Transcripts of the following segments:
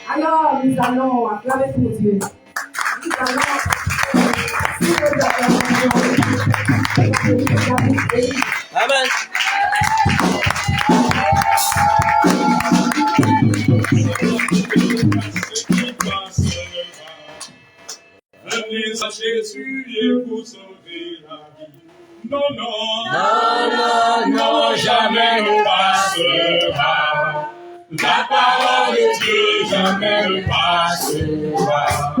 Alors, nous allons acclamer pour Dieu. Nous allons Amen. Venez à Jésus et vous sauvez la vie. Non, non, Non, non, non, jamais ne passera. La parole de Dieu jamais ne passera.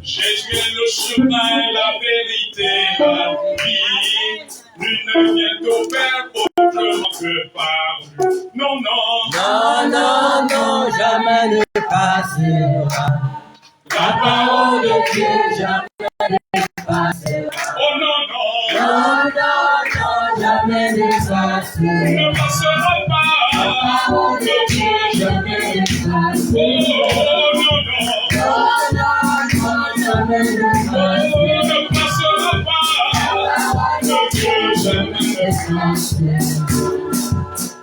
Jésus est le chemin, la vérité, la vie. Nul ne vient au Père autrement que par lui. Non, non, Non, non, non, jamais ne passera. La parole de Dieu jamais ne passera. oh non, non, Non, non, non, jamais ne passera. ne passera pas. La parole de Dieu jamais ne passera. Oh non, non, Non, non, non, jamais ne passera. oh ne passera pas. De Dieu jamais ne passera.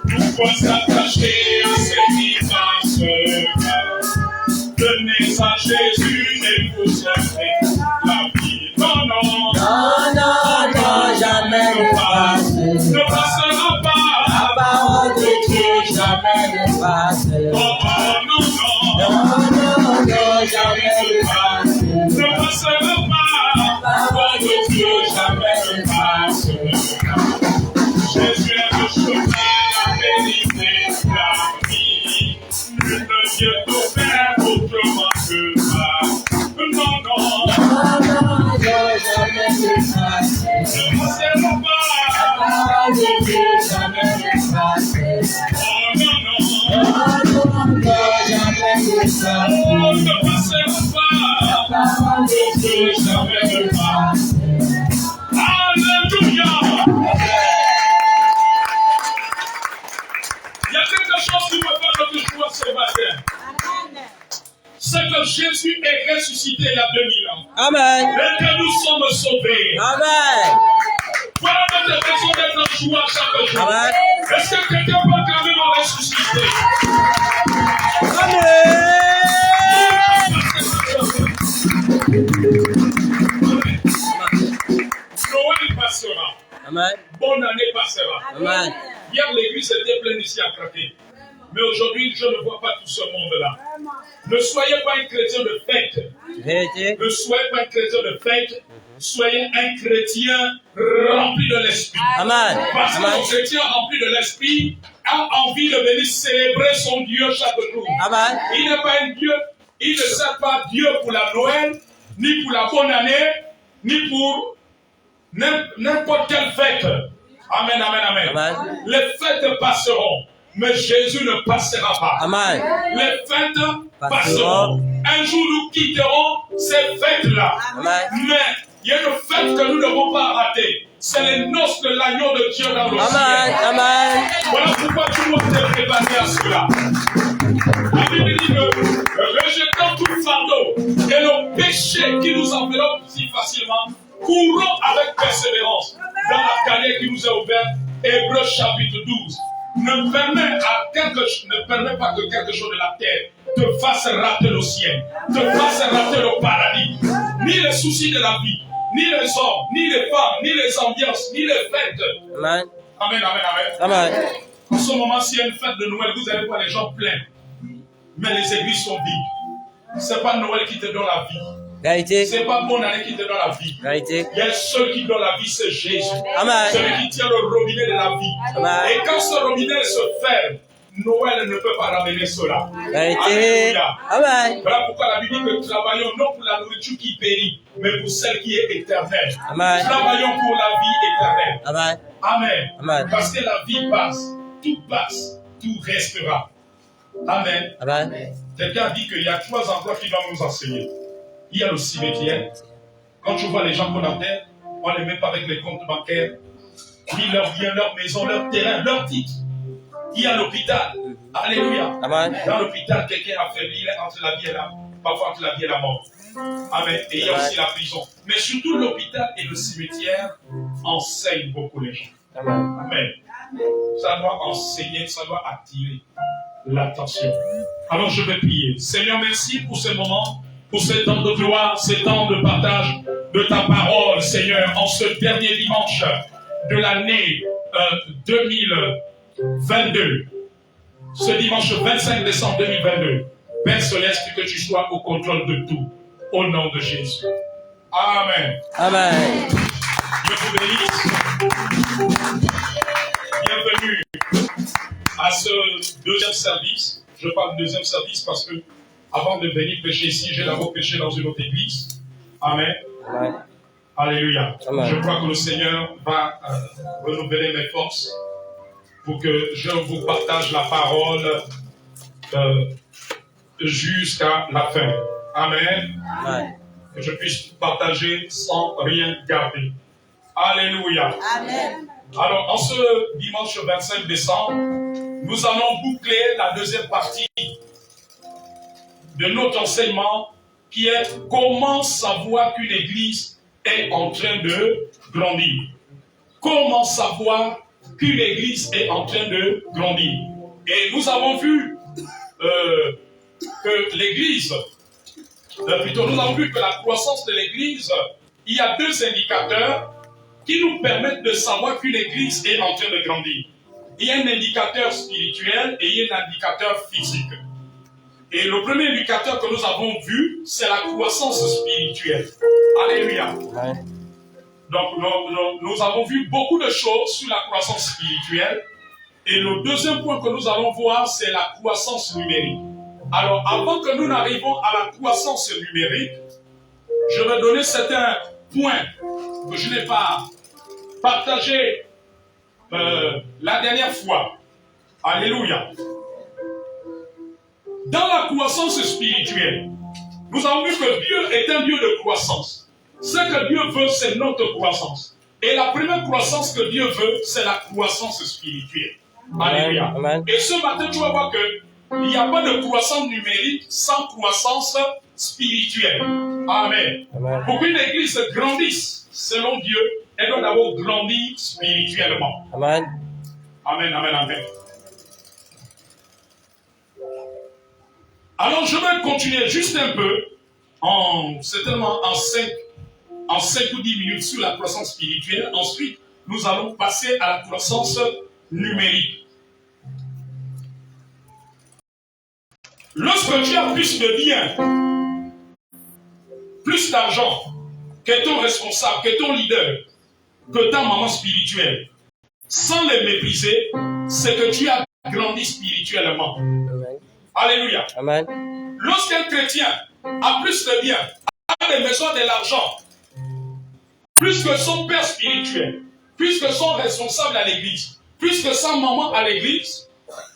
Nous pouvons s'attacher à ce qui passera. Venez à Jésus et vous saurez la vie. Non, non, Non, non, non, jamais ne passera. ne passera pas. La parole de Dieu jamais ne passera. Oh non, non, Non, non, non, jamais ne passera. ne passera pas. La parole de Dieu jamais ne passera. Jésus est le chemin, la vérité, la vie. Nul ne vient au Père autrement que par. Non, non, Non, non, non, jamais ne passera. ne passera pas. La parole de Dieu jamais ne passera. Oh non, non, Non, non, non, jamais ne passera. oh ne passera pas. La parole de Dieu jamais ne passera. Alléluia. Il y a quelque chose qui me fait notre joie ce matin. C'est que Jésus est ressuscité il y a 2000 ans. Amen. Et que nous sommes sauvés. Amen. Voilà notre raison d'être en joie chaque jour. Amen. Est-ce que quelqu'un peut acclamer mon ressuscité? Amen. Noël passera. Amen. Bonne année passera. Amen. Hier, l'église était pleine ici à craquer. Mais aujourd'hui, je ne vois pas tout ce monde-là. Ne soyez pas un chrétien de fête. Vérité. Ne soyez pas un chrétien de fête. Soyez un chrétien rempli de l'esprit. Amen. Parce Amen. qu'un chrétien rempli de l'esprit a envie de venir célébrer son Dieu chaque jour. Amen. Il n'est pas un Dieu, il ne sert pas Dieu pour la Noël, ni pour la bonne année, ni pour n'importe quelle fête. Amen, amen, amen. Amen. Les fêtes passeront, mais Jésus ne passera pas. Amen. Les fêtes passeront. Un jour, nous quitterons ces fêtes-là. Amen. Mais il y a une fête que nous ne devons pas rater. C'est les noces de l'agneau de Dieu dans le Amen. ciel. Amen. Voilà pourquoi tout le monde est préparé à cela. La Bible dit que rejetons tout fardeau et le péché qui nous enveloppe si facilement, courons avec persévérance dans la carrière qui nous est ouverte. Hébreux chapitre 12. Ne permet pas que quelque chose de la terre te fasse rater le ciel, te fasse rater le paradis. Ni les soucis de la vie, ni les hommes, ni les femmes, ni les ambiances, ni les fêtes. Amen. Amen, amen, amen. Amen. En ce moment, s'il y a une fête de Noël, vous allez voir les gens pleins. Mais les églises sont vides. Ce n'est pas Noël qui te donne la vie. Vérité. Ce n'est pas bonne année qui te donne la vie. Vérité. Il y a seul qui donne la vie, c'est Jésus. Amen. Celui qui tient le robinet de la vie. Amen. Et quand ce robinet se ferme, Noël ne peut pas ramener cela. Vérité. Alléluia. Amen. Voilà pourquoi la Bible dit que travaillons non pour la nourriture qui périt, mais pour celle qui est éternelle. Amen. Travaillons pour la vie éternelle. Amen. Amen. Amen. Parce que la vie passe, tout restera. Amen. Amen. Quelqu'un a dit qu'il y a 3 endroits qui vont nous enseigner. Il y a le cimetière. Quand tu vois les gens qu'on enterre, on ne les met pas avec les comptes bancaires, ni leurs biens, leur maison, leur terrain, leur titre. Il y a l'hôpital. Alléluia. Amen. Dans l'hôpital, quelqu'un a fait entre la vie et la, parfois entre la vie et la mort. Amen. Et il y a aussi la prison. Mais surtout l'hôpital et le cimetière enseignent beaucoup les gens. Amen. Amen. Ça doit enseigner, ça doit attirer l'attention. Alors je vais prier. Seigneur, merci pour ce moment, pour ce temps de gloire, ce temps de partage de ta parole, Seigneur, en ce dernier dimanche de l'année 2022. Ce dimanche 25 décembre 2022. Père Céleste, que tu sois au contrôle de tout. Au nom de Jésus. Amen. Amen. Je vous bénisse. Bienvenue à ce deuxième service. Je parle de deuxième service parce que avant de venir prêcher ici, j'ai d'abord prêché dans une autre église. Amen. Amen. Alléluia. Amen. Je crois que le Seigneur va renouveler mes forces pour que je vous partage la parole jusqu'à la fin. Amen. Amen. Que je puisse partager sans rien garder. Alléluia. Amen. Alors, en ce dimanche 25 décembre, nous allons boucler la deuxième partie de notre enseignement qui est comment savoir qu'une église est en train de grandir. Comment savoir qu'une église est en train de grandir. Et nous avons vu que l'église, plutôt nous avons vu que la croissance de l'église, il y a deux indicateurs qui nous permettent de savoir qu'une église est en train de grandir. Il y a un indicateur spirituel et il y a un indicateur physique. Et le premier indicateur que nous avons vu, c'est la croissance spirituelle. Alléluia. Amen. Donc, nous avons vu beaucoup de choses sur la croissance spirituelle. Et le deuxième point que nous allons voir, c'est la croissance numérique. Alors, avant que nous n'arrivions à la croissance numérique, je vais donner certains points que je n'ai pas partagés la dernière fois. Alléluia. Dans la croissance spirituelle, nous avons vu que Dieu est un Dieu de croissance. Ce que Dieu veut, c'est notre croissance. Et la première croissance que Dieu veut, c'est la croissance spirituelle. Alléluia. Amen. Et ce matin, tu vas voir qu'il n'y a pas de croissance numérique sans croissance spirituelle. Amen. Amen. Pour qu'une église grandisse, selon Dieu, elle doit d'abord grandir spirituellement. Amen. Amen, amen, amen. Alors, je vais continuer juste un peu, certainement en 5 ou 10 minutes sur la croissance spirituelle. Ensuite, nous allons passer à la croissance numérique. Lorsque tu as plus de biens, plus d'argent, que ton responsable, que ton leader, que ta maman spirituelle, sans les mépriser, c'est que tu as grandi spirituellement. Amen. Alléluia. Amen. Lorsqu'un chrétien a plus de biens, a des maisons, de l'argent, plus que son père spirituel, plus que son responsable à l'église, plus que sa maman à l'église,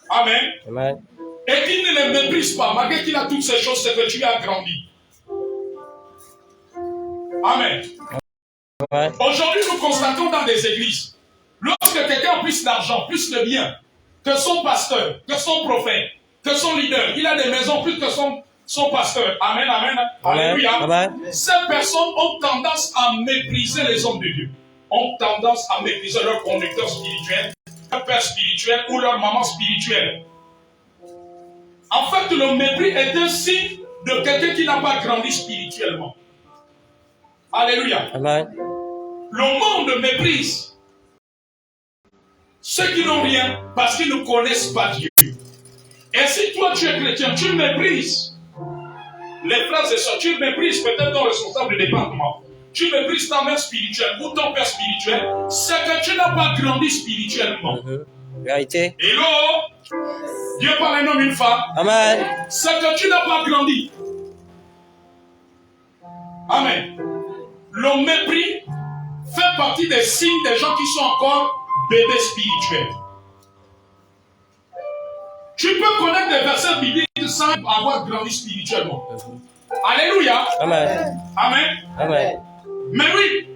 amen, Amen. et qu'il ne les méprise pas, malgré qu'il a toutes ces choses, c'est que tu as grandi. Amen. Amen. Aujourd'hui, nous constatons dans des églises, lorsque quelqu'un a plus d'argent, plus de biens, que son pasteur, que son prophète, que son leader, il a des maisons plus que son pasteur. Amen, amen, alléluia. Amen. Ces personnes ont tendance à mépriser les hommes de Dieu. Ont tendance à mépriser leur conducteur spirituel, leur père spirituel ou leur maman spirituelle. En fait, le mépris est un signe de quelqu'un qui n'a pas grandi spirituellement. Alléluia. Amen. Le monde méprise ceux qui n'ont rien parce qu'ils ne connaissent pas Dieu. Et si toi tu es chrétien, tu méprises les frères et sœurs, tu méprises peut-être ton responsable de département, tu méprises ta mère spirituelle ou ton père spirituel, c'est que tu n'as pas grandi spirituellement. Vérité. Hello? Dieu parle un homme, une femme. Amen. C'est que tu n'as pas grandi. Amen. Le mépris fait partie des signes des gens qui sont encore bébés spirituels. Tu peux connaître des versets bibliques sans avoir grandi spirituellement. Alléluia. Amen. Amen. Amen. Mais oui,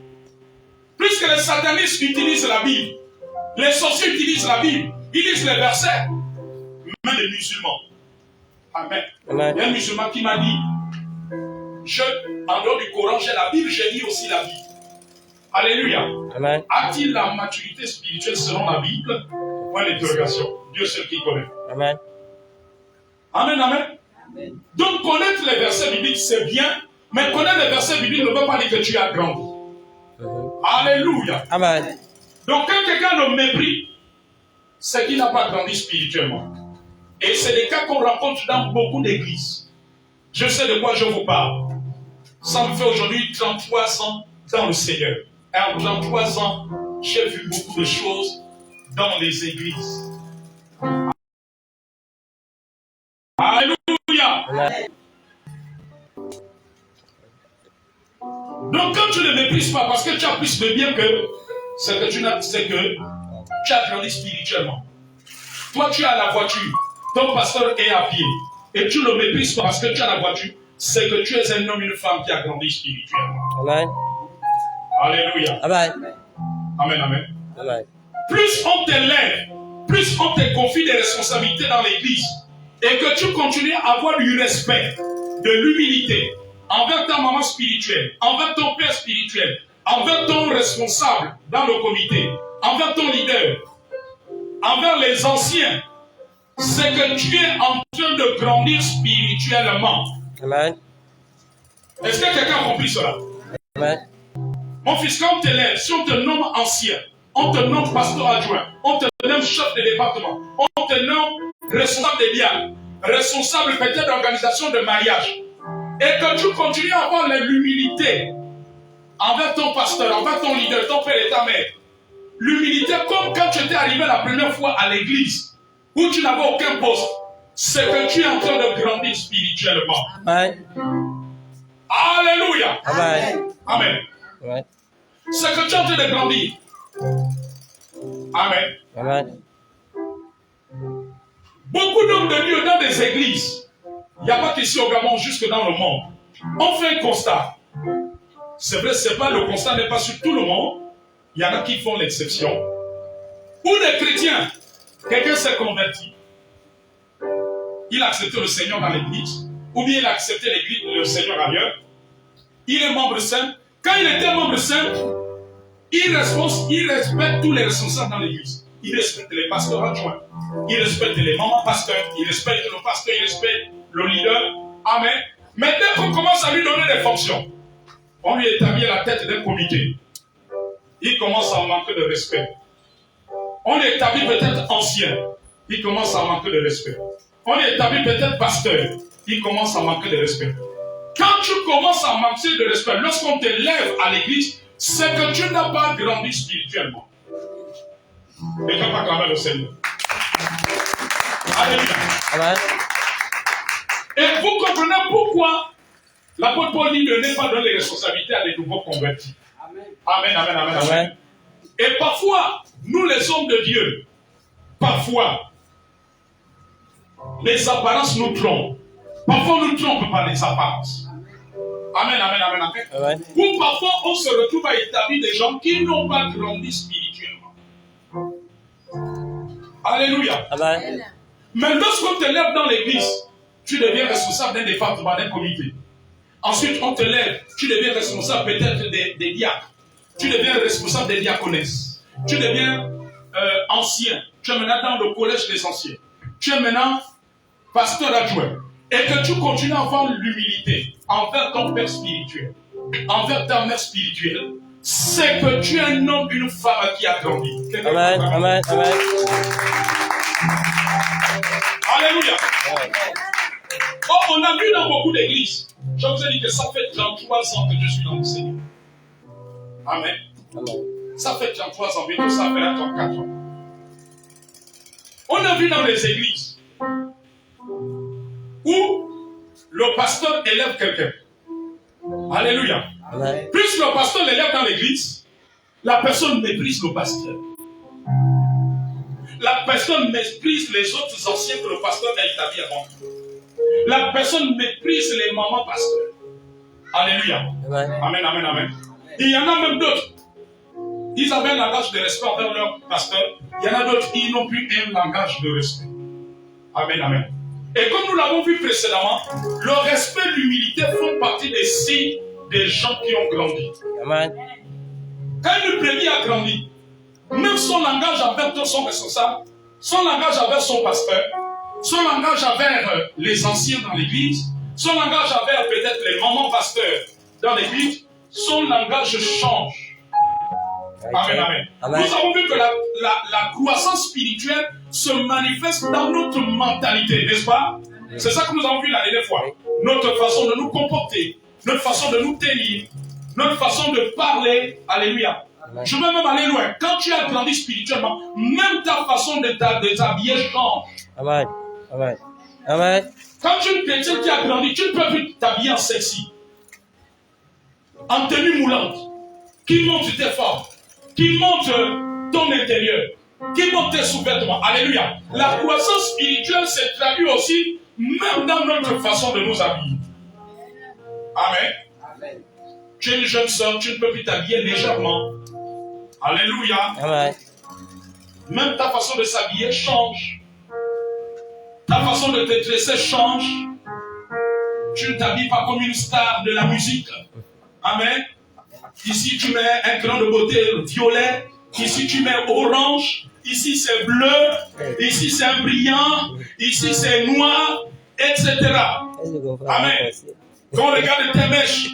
puisque les satanistes utilisent la Bible, les sorciers utilisent la Bible, ils lisent les versets, même les musulmans. Amen. Amen. Il y a un musulman qui m'a dit, en dehors du Coran, j'ai la Bible, j'ai lu aussi la Bible. Alléluia. Amen. A-t-il la maturité spirituelle selon la Bible? Point d'interrogation. Dieu seul qui connaît. Amen. Amen, amen. Donc connaître les versets bibliques, c'est bien, mais connaître les versets bibliques ne veut pas dire que tu as grandi. Alléluia. Amen. Donc quand quelqu'un le mépris, c'est qu'il n'a pas grandi spirituellement. Et c'est des cas qu'on rencontre dans beaucoup d'églises. Je sais de quoi je vous parle. Ça me fait aujourd'hui 33 ans dans le Seigneur. Et en 33 ans, j'ai vu beaucoup de choses dans les églises. Alléluia. Amen. Donc quand tu ne méprises pas parce que tu as plus de bien que c'est que tu as grandi spirituellement. Toi tu as la voiture, ton pasteur est à pied et tu ne le méprises pas parce que tu as la voiture, c'est que tu es un homme, une femme qui a grandi spirituellement. Amen. Alléluia. Amen. Amen, amen. Amen. Plus on t'élève, plus on te confie des responsabilités dans l'église et que tu continues à avoir du respect, de l'humilité envers ta maman spirituelle, envers ton père spirituel, envers ton responsable dans le comité, envers ton leader, envers les anciens, c'est que tu es en train de grandir spirituellement. Amen. Est-ce que quelqu'un a compris cela? Amen. Mon fils, quand on t'élève, si on te nomme ancien, on te nomme pasteur adjoint, on te nomme chef de département, on te nomme responsable des biens, responsable peut-être d'organisation de mariage, et que tu continues à avoir l'humilité envers ton pasteur, envers ton leader, ton père et ta mère, l'humilité comme quand tu étais arrivé la première fois à l'église, où tu n'avais aucun poste, c'est que tu es en train de grandir spirituellement. Amen. Alléluia. Amen. Amen. Amen. C'est que tu es en train de grandir. Amen. Amen. Beaucoup d'hommes de Dieu dans des églises, il n'y a pas qu'ici au Gabon, jusque dans le monde, on fait un constat. C'est vrai, c'est pas, le constat n'est pas sur tout le monde. Il y en a qui font l'exception. Ou des chrétiens, quelqu'un s'est converti. Il a accepté le Seigneur dans l'église, ou bien il a accepté l'église, le Seigneur ailleurs. Il est membre saint. Quand il était membre saint, il respecte tous les responsables dans l'église. Il respecte les pasteurs adjoints. Il respecte les mamans pasteurs. Il respecte le pasteur. Il respecte le leader. Amen. Mais dès qu'on commence à lui donner des fonctions, on lui établit à la tête d'un comité. Il commence à manquer de respect. On lui établit peut-être ancien. Il commence à manquer de respect. On lui établit peut-être pasteur. Il commence à manquer de respect. Quand tu commences à manquer de respect, lorsqu'on te lève à l'église, c'est que tu n'as pas grandi spirituellement. Et tu n'as pas acclamé le Seigneur. Alléluia. Amen. Et vous comprenez pourquoi l'apôtre Paul dit ne n'est pas donner les responsabilités à des nouveaux convertis. Amen, amen, amen, amen. Amen. Et parfois, nous les hommes de Dieu, parfois, les apparences nous trompent. Parfois, nous trompons par les apparences. Amen, amen, amen, amen. Amen. Ou parfois, on se retrouve à établir des gens qui n'ont pas grandi spirituellement. Alléluia. Amen. Mais lorsqu'on te lève dans l'église, tu deviens responsable d'un département, d'un comité. Ensuite, on te lève, tu deviens responsable peut-être des diacres. Tu deviens responsable des diaconesses. Tu deviens ancien. Tu es maintenant dans le collège des anciens. Tu es maintenant pasteur adjoint. Et que tu continues à avoir l'humilité envers ton père spirituel, envers ta mère spirituelle, c'est que tu es un homme, une femme qui a grandi. Amen. Amen. Amen. Alléluia. Oh, on a vu dans beaucoup d'églises. Je vous ai dit que ça fait 33 ans que je suis dans le Seigneur. Amen. Amen. Ça fait 33 ans, bientôt ça fera 34 ans. On a vu dans les églises où le pasteur élève quelqu'un. Alléluia. Amen. Plus le pasteur l'élève dans l'église, la personne méprise le pasteur. La personne méprise les autres anciens que le pasteur a établis avant. La personne méprise les mamans pasteurs. Alléluia. Amen. Amen, amen, amen. Il y en a même d'autres. Ils avaient un langage de respect envers leur pasteur. Il y en a d'autres qui n'ont plus un langage de respect. Amen, amen. Et comme nous l'avons vu précédemment, le respect et l'humilité font partie des signes des gens qui ont grandi. Amen. Quand une brebis a grandi, même son langage envers son responsable, son langage envers son pasteur, son langage envers les anciens dans l'église, son langage envers peut-être les mamans pasteurs dans l'église, son langage change. Amen, amen. Amen. Nous avons vu que la croissance spirituelle se manifeste dans notre mentalité, n'est-ce pas? C'est ça que nous avons vu la dernière fois. Notre façon de nous comporter, notre façon de nous tenir, notre façon de parler. Alléluia. Amen. Je veux même aller loin. Quand tu as grandi spirituellement, même ta façon de t'habiller change. Amen. Amen. Amen. Quand tu es une chrétienne qui a grandi, tu ne peux plus t'habiller en sexy, en tenue moulante, qui montre tes formes, qui montre ton intérieur, qui montre tes sous-vêtements. Alléluia. La croissance spirituelle se traduit aussi même dans notre façon de nous habiller. Amen. Amen. Tu es une jeune sœur, tu ne peux plus t'habiller légèrement. Alléluia. Amen. Même ta façon de s'habiller change. Ta façon de te dresser change. Tu ne t'habilles pas comme une star de la musique. Amen. Ici, tu mets un cran de beauté violet. Ici, tu mets orange. Ici, c'est bleu. Ici, c'est un brillant. Ici, c'est noir, etc. Amen. Quand on regarde tes mèches,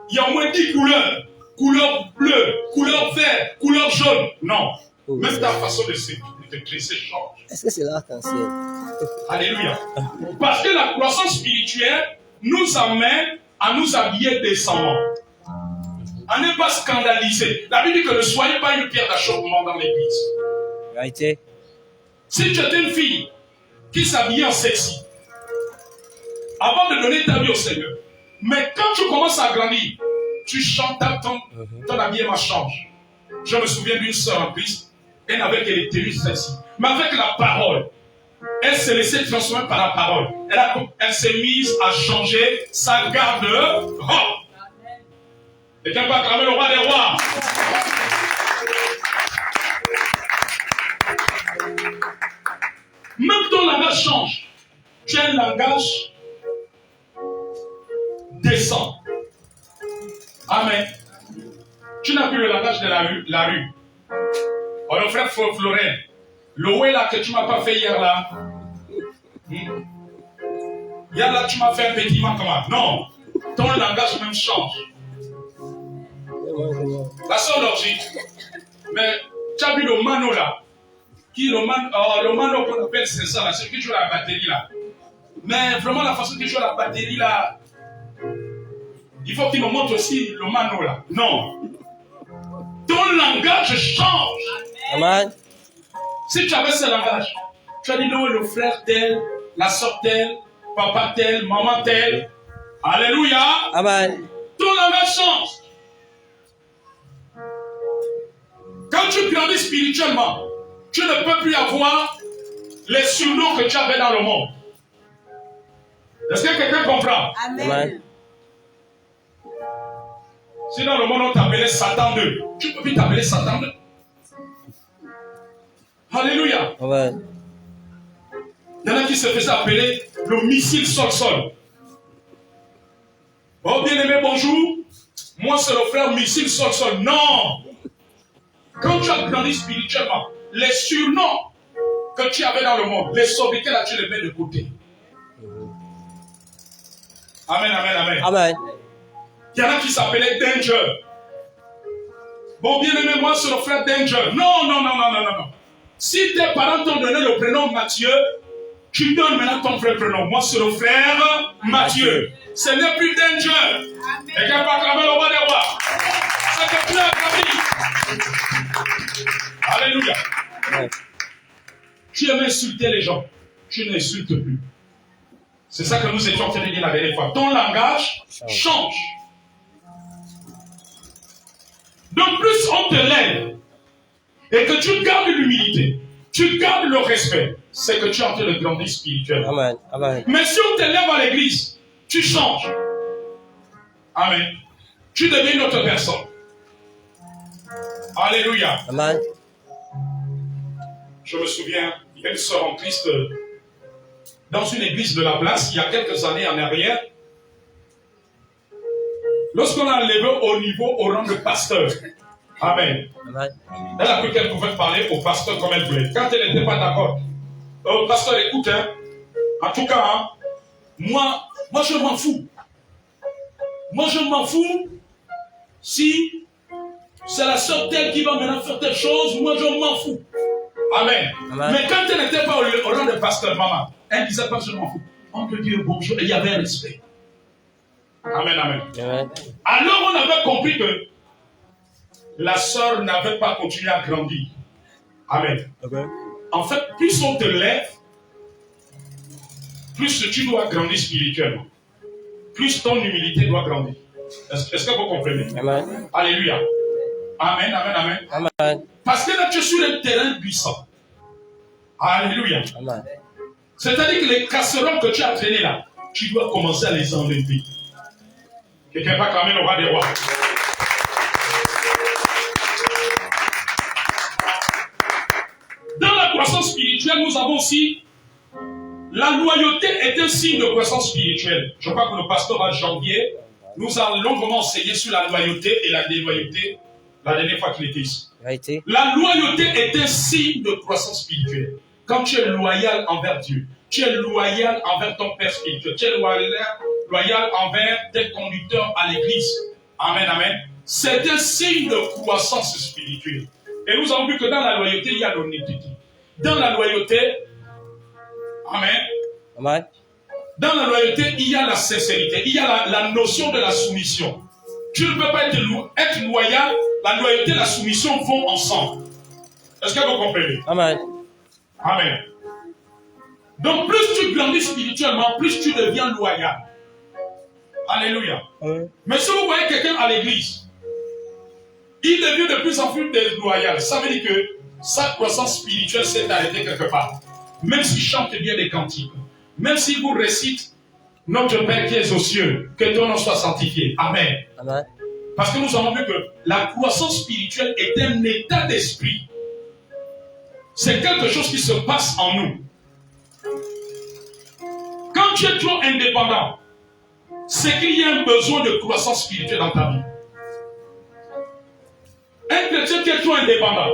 il y a au moins 10 couleurs. Couleur bleue, couleur vert, couleur jaune. Non. Même ta façon de te dresser change. Est-ce que c'est l'arc-en-ciel? Alléluia. Parce que la croissance spirituelle nous amène à nous habiller décemment. À ne pas scandaliser. La Bible dit que ne soyez pas une pierre d'achoppement dans l'église. Vérité. Si tu étais une fille qui s'habillait en sexy, avant de donner ta vie au Seigneur, mais quand tu commences à grandir, tu chantes, ton habillement change. Je me souviens d'une sœur en Christ, elle n'avait que les tenues sexy. Mais avec la parole, elle s'est laissée transformer par la parole. Elle s'est mise à changer sa garde-robe. Et quelqu'un va acclamer le roi des rois. Même ton langage change. Tu as un langage décent. Amen. Tu n'as plus le langage de la rue. Oh, le frère Florent, le ouais là que tu ne m'as pas fait hier là. Hier là, tu m'as fait un petit manquement. Non. Ton langage même change. La sœur Lorgie, mais tu as vu le mano là, le mano qu'on appelle c'est ça là, c'est qui joue la batterie là. Mais vraiment la façon qu'il joue la batterie là, il faut qu'il me montre aussi le mano là. Non. Ton langage change. Amen. Si tu avais ce langage, tu as dit non, le frère tel, la soeur tel, papa tel, maman tel. Alléluia. Amen. Ton langage change. Quand tu grandis spirituellement, tu ne peux plus avoir les surnoms que tu avais dans le monde. Est-ce que quelqu'un comprend? Amen. Si dans le monde on t'appelait Satan 2, tu ne peux plus t'appeler Satan 2. Alléluia. Amen. Il y en a qui se faisaient appeler le missile sol-sol. Oh bien-aimé, bonjour. Moi c'est le frère missile sol-sol. Non. Quand tu as grandi spirituellement, les surnoms que tu avais dans le monde, les sobriquets là, tu les mets de côté. Amen, amen, amen. Amen. Il y en a qui s'appelaient Danger. Bon, bien aimé, moi, c'est le frère Danger. Non, non, non, non, non, non. Si tes parents t'ont donné le prénom Mathieu, tu donnes maintenant ton vrai prénom. Moi, c'est le frère Mathieu. Ce n'est plus Danger. Et quand va acclamer le roi des rois, c'est plus acclamé. Alléluia. Ouais. Tu aimes insulter les gens. Tu n'insultes plus. C'est ça que nous étions en train de dire la dernière fois. Ton langage change. De plus, on te lève. Et que tu gardes l'humilité. Tu gardes le respect. C'est que tu es en train de grandir spirituellement. Amen. Amen. Mais si on te lève à l'église, tu changes. Amen. Tu deviens une autre personne. Alléluia. Amen. Je me souviens, il y a une sœur en Christ dans une église de la place, il y a quelques années en arrière. Lorsqu'on a levé au rang de pasteur, Amen. Amen. Elle a cru qu'elle pouvait parler au pasteur comme elle voulait. Quand elle n'était pas d'accord, pasteur, écoute, hein, en tout cas, hein, moi je m'en fous. Moi je m'en fous si c'est la sœur telle qui va maintenant faire telle chose, moi je m'en fous. Amen. Amen. Mais quand elle n'était pas au rang de pasteur, maman, elle disait pas je m'en fous. On peut dire bonjour, et il y avait un respect. Amen, amen. Amen. Alors on avait compris que la sœur n'avait pas continué à grandir. Amen. Okay. En fait, plus on te lève, plus tu dois grandir spirituellement. Plus ton humilité doit grandir. Est-ce que vous comprenez? Amen. Alléluia. Amen, amen, amen. Amen. Parce que là, tu es sur un terrain puissant. Alléluia. Amen. C'est-à-dire que les casseroles que tu as traînées là, tu dois commencer à les enlever. Quelqu'un va clamer le roi des rois. Dans la croissance spirituelle, nous avons aussi la loyauté est un signe de croissance spirituelle. Je crois que le pasteur en janvier, nous allons vraiment enseigner sur la loyauté et la déloyauté la dernière fois qu'il était ici. La loyauté est un signe de croissance spirituelle. Quand tu es loyal envers Dieu, tu es loyal envers ton père spirituel, tu es loyal envers tes conducteurs à l'église. Amen, amen. C'est un signe de croissance spirituelle. Et nous avons vu que dans la loyauté, il y a l'honnêteté. Dans la loyauté, amen. Amen. Dans la loyauté, il y a la sincérité. Il y a la notion de la soumission. Tu ne peux pas être loyal. La loyauté et la soumission vont ensemble. Est-ce que vous comprenez? Amen. Amen. Donc, plus tu grandis spirituellement, plus tu deviens loyal. Alléluia. Amen. Mais si vous voyez quelqu'un à l'église, il devient de plus en plus déloyal. Ça veut dire que sa croissance spirituelle s'est arrêtée quelque part. Même s'il chante bien des cantiques, même s'il vous récite notre Père qui est aux cieux, que ton nom soit sanctifié. Amen. Amen. Parce que nous avons vu que la croissance spirituelle est un état d'esprit. C'est quelque chose qui se passe en nous. Quand tu es trop indépendant, c'est qu'il y a un besoin de croissance spirituelle dans ta vie. Un chrétien qui est trop indépendant.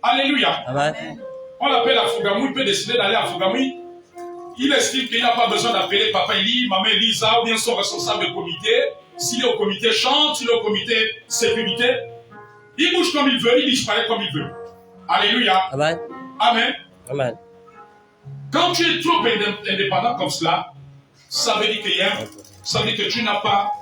Alléluia. Amen. On l'appelle à Fougamou, il peut décider d'aller à Fougamou. Il estime qu'il n'a pas besoin d'appeler papa Eli, maman Elisa, ou bien son responsable de comité. S'il est au comité chante, s'il est au comité sécurité, il bouge comme il veut, il disparaît comme il veut. Alléluia. Amen. Amen. Amen. Quand tu es trop indépendant comme cela, ça veut dire que tu n'as pas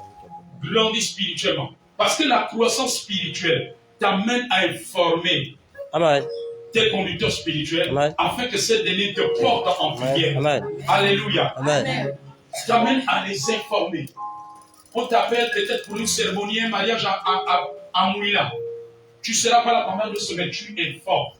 grandi spirituellement. Parce que la croissance spirituelle t'amène à informer Amen. Tes conducteurs spirituels Amen. Afin que ces derniers te portent en prière. Amen. Alléluia. Amen. T'amène à les informer. On t'appelle peut-être pour une cérémonie, un mariage à Mouila. Tu ne seras pas là pendant 2 semaines, tu informes.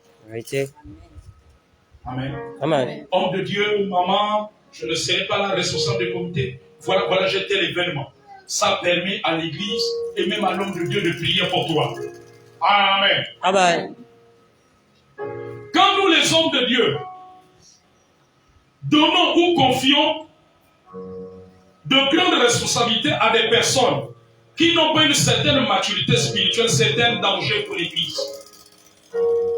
Amen. Amen. Homme de Dieu, maman, je ne serai pas là, responsable du comité. Voilà, j'ai tel événement. Ça permet à l'église et même à l'homme de Dieu de prier pour toi. Amen. Amen. Quand nous, les hommes de Dieu, donnons ou confions de grandes responsabilités à des personnes qui n'ont pas une certaine maturité spirituelle, c'est un danger pour l'église.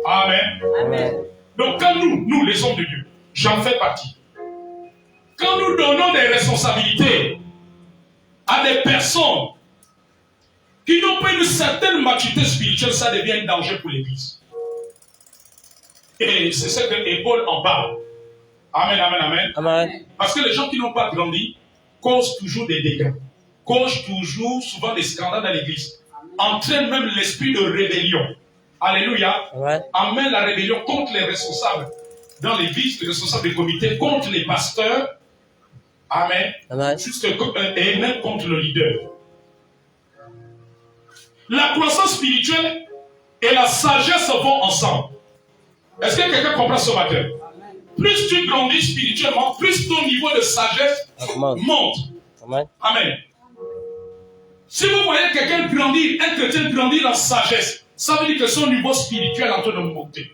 Amen. Amen. Donc quand nous les hommes de Dieu, j'en fais partie, quand nous donnons des responsabilités à des personnes qui n'ont pas une certaine maturité spirituelle, ça devient un danger pour l'église. Et c'est ce que Paul en parle. Amen, amen, amen. Amen. Parce que les gens qui n'ont pas grandi causent toujours des dégâts, causent toujours souvent des scandales dans l'église, entraînent même l'esprit de rébellion. Alléluia. Ouais. Amène la rébellion contre les responsables dans l'église, les responsables des comités, contre les pasteurs. Amen. Amen. Et même contre le leader. La croissance spirituelle et la sagesse vont ensemble. Est-ce que quelqu'un comprend ce matin? Plus tu grandis spirituellement, plus ton niveau de sagesse monte. Amen. Amen. Si vous voyez quelqu'un grandir, un chrétien grandir en sagesse, ça veut dire que son niveau spirituel est en train de monter.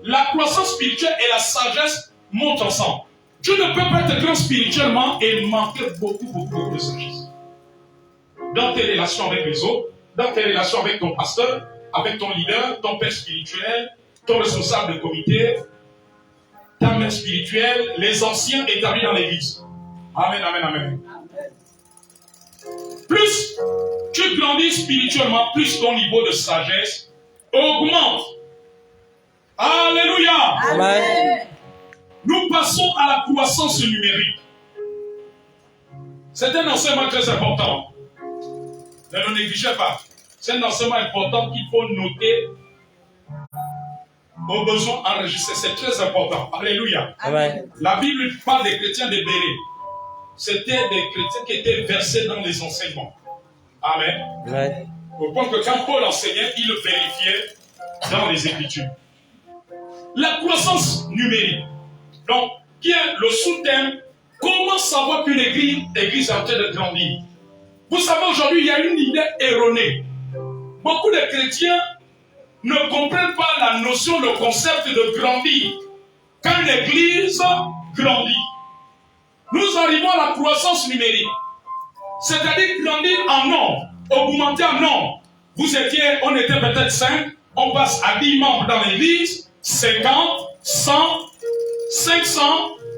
La croissance spirituelle et la sagesse montent ensemble. Tu ne peux pas être grand spirituellement et manquer beaucoup de sagesse. Dans tes relations avec les autres, dans tes relations avec ton pasteur, avec ton leader, ton père spirituel, ton responsable de comité, ta mère spirituelle, les anciens établis dans l'église. Amen, amen, amen. Plus tu grandis spirituellement, plus ton niveau de sagesse augmente. Alléluia. Amen. Nous passons à la croissance numérique. C'est un enseignement très important. Ne le négligez pas. C'est un enseignement important qu'il faut noter. Au besoin enregistrer, c'est très important. Alléluia. Amen. La Bible parle des chrétiens de Béret. C'était des chrétiens qui étaient versés dans les enseignements. Amen. Amen. Au point que quand Paul enseignait, il le vérifiait dans les Écritures. La croissance numérique, donc, qui est le sous-thème, comment savoir qu'une église est en train de grandir. Vous savez, aujourd'hui, il y a une idée erronée. Beaucoup de chrétiens ne comprennent pas la notion, le concept de grandir. Quand une église grandit, nous arrivons à la croissance numérique. C'est-à-dire grandir en nombre, augmenter en nombre. On était peut-être 5, on passe à 10 membres dans l'église, 50, 100, 500,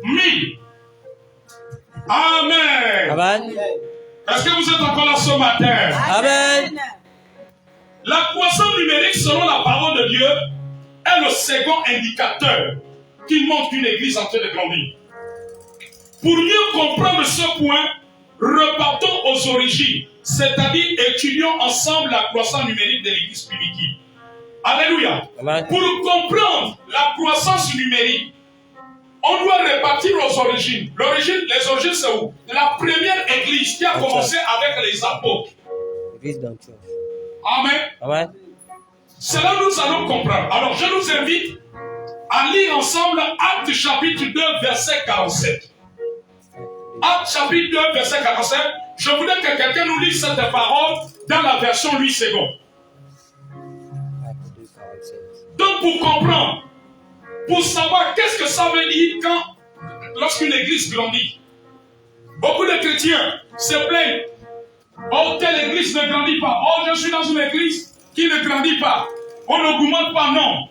1000. Amen. Amen. Est-ce que vous êtes encore là ce matin? Amen. La croissance numérique, selon la parole de Dieu, est le second indicateur qui montre qu'une église est en train de grandir. Pour mieux comprendre ce point, repartons aux origines, c'est-à-dire étudions ensemble la croissance numérique de l'église primitive. Alléluia. Amen. Pour comprendre la croissance numérique, on doit repartir aux origines. Les origines, c'est où? La première église qui a commencé avec les apôtres. L'église d'Antioche. Amen. Amen. C'est là que nous allons comprendre. Alors, je nous invite à lire ensemble Actes chapitre 2, verset 47. Actes chapitre 2, verset 47. Je voudrais que quelqu'un nous lise cette parole dans la version 8 secondes. Actes 2, 47. Donc, pour comprendre, pour savoir qu'est-ce que ça veut dire lorsqu'une église grandit. Beaucoup de chrétiens se plaignent. Oh, telle église ne grandit pas. Oh, je suis dans une église qui ne grandit pas. On n'augmente pas, non.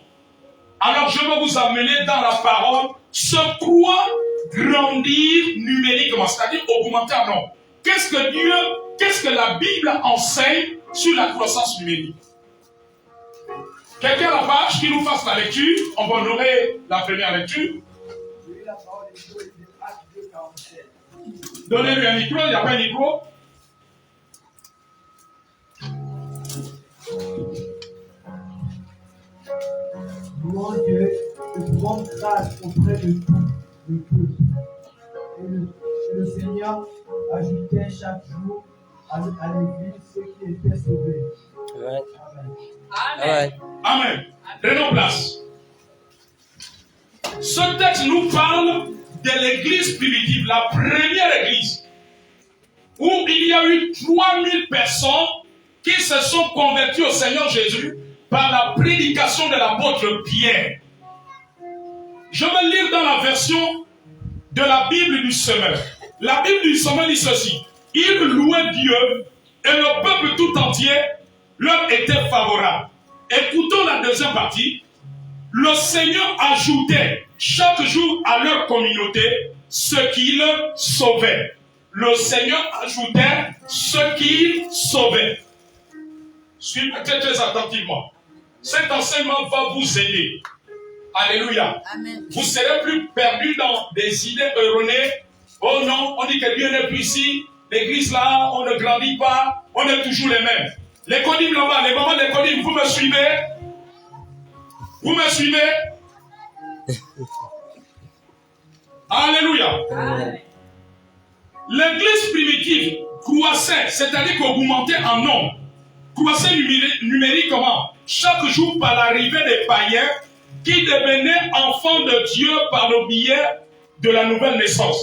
Alors, je vais vous amener dans la parole ce quoi grandir numériquement, c'est-à-dire augmenter en nombre. Qu'est-ce que la Bible enseigne sur la croissance numérique? Quelqu'un à la page qui nous fasse la lecture. On va honorer la première lecture. Donnez-lui un micro, il n'y a pas un micro. Louons Dieu de grande grâce auprès de tous. Et le Seigneur ajoutait chaque jour à l'église ceux qui étaient sauvés. Amen. Amen. Amen. Amen. Prenons place. Ce texte nous parle de l'église primitive, la première église, où il y a eu 3000 personnes qui se sont converties au Seigneur Jésus par la prédication de l'apôtre Pierre. Je vais lire dans la version de la Bible du Semeur. La Bible du Semeur dit ceci. Il louait Dieu et le peuple tout entier leur était favorable. Écoutons la deuxième partie. Le Seigneur ajoutait chaque jour à leur communauté ce qu'il sauvait. Le Seigneur ajoutait ce qu'il sauvait. Suivez très attentivement. Cet enseignement va vous aider. Alléluia. Amen. Vous serez plus perdus dans des idées erronées. Oh non, on dit que Dieu n'est plus ici. L'église là, on ne grandit pas. On est toujours les mêmes. Les codimes là-bas, les mamans des codimes, vous me suivez? Vous me suivez? Alléluia. Amen. L'église primitive croissait, c'est-à-dire qu'augmentait en nombre. Croissait numériquement chaque jour par l'arrivée des païens qui devenaient enfants de Dieu par le biais de la nouvelle naissance.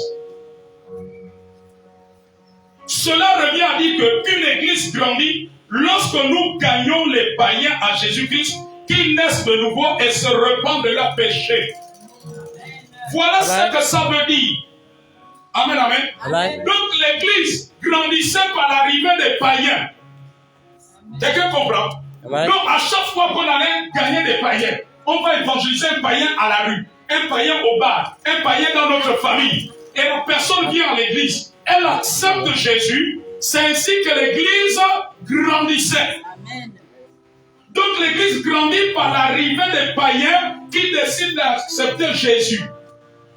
Cela revient à dire qu'une église grandit lorsque nous gagnons les païens à Jésus-Christ, qu'ils naissent de nouveau et se repentent de leurs péchés. Voilà ce que ça veut dire. Amen, amen. Amen. Donc l'église grandissait par l'arrivée des païens. Quelqu'un comprend? Amen. Donc, à chaque fois qu'on allait gagner des païens, on va évangéliser un païen à la rue, un païen au bar, un païen dans notre famille. Et la personne vient à l'église, elle accepte Jésus. C'est ainsi que l'église grandissait. Amen. Donc l'église grandit par l'arrivée des païens qui décident d'accepter Jésus.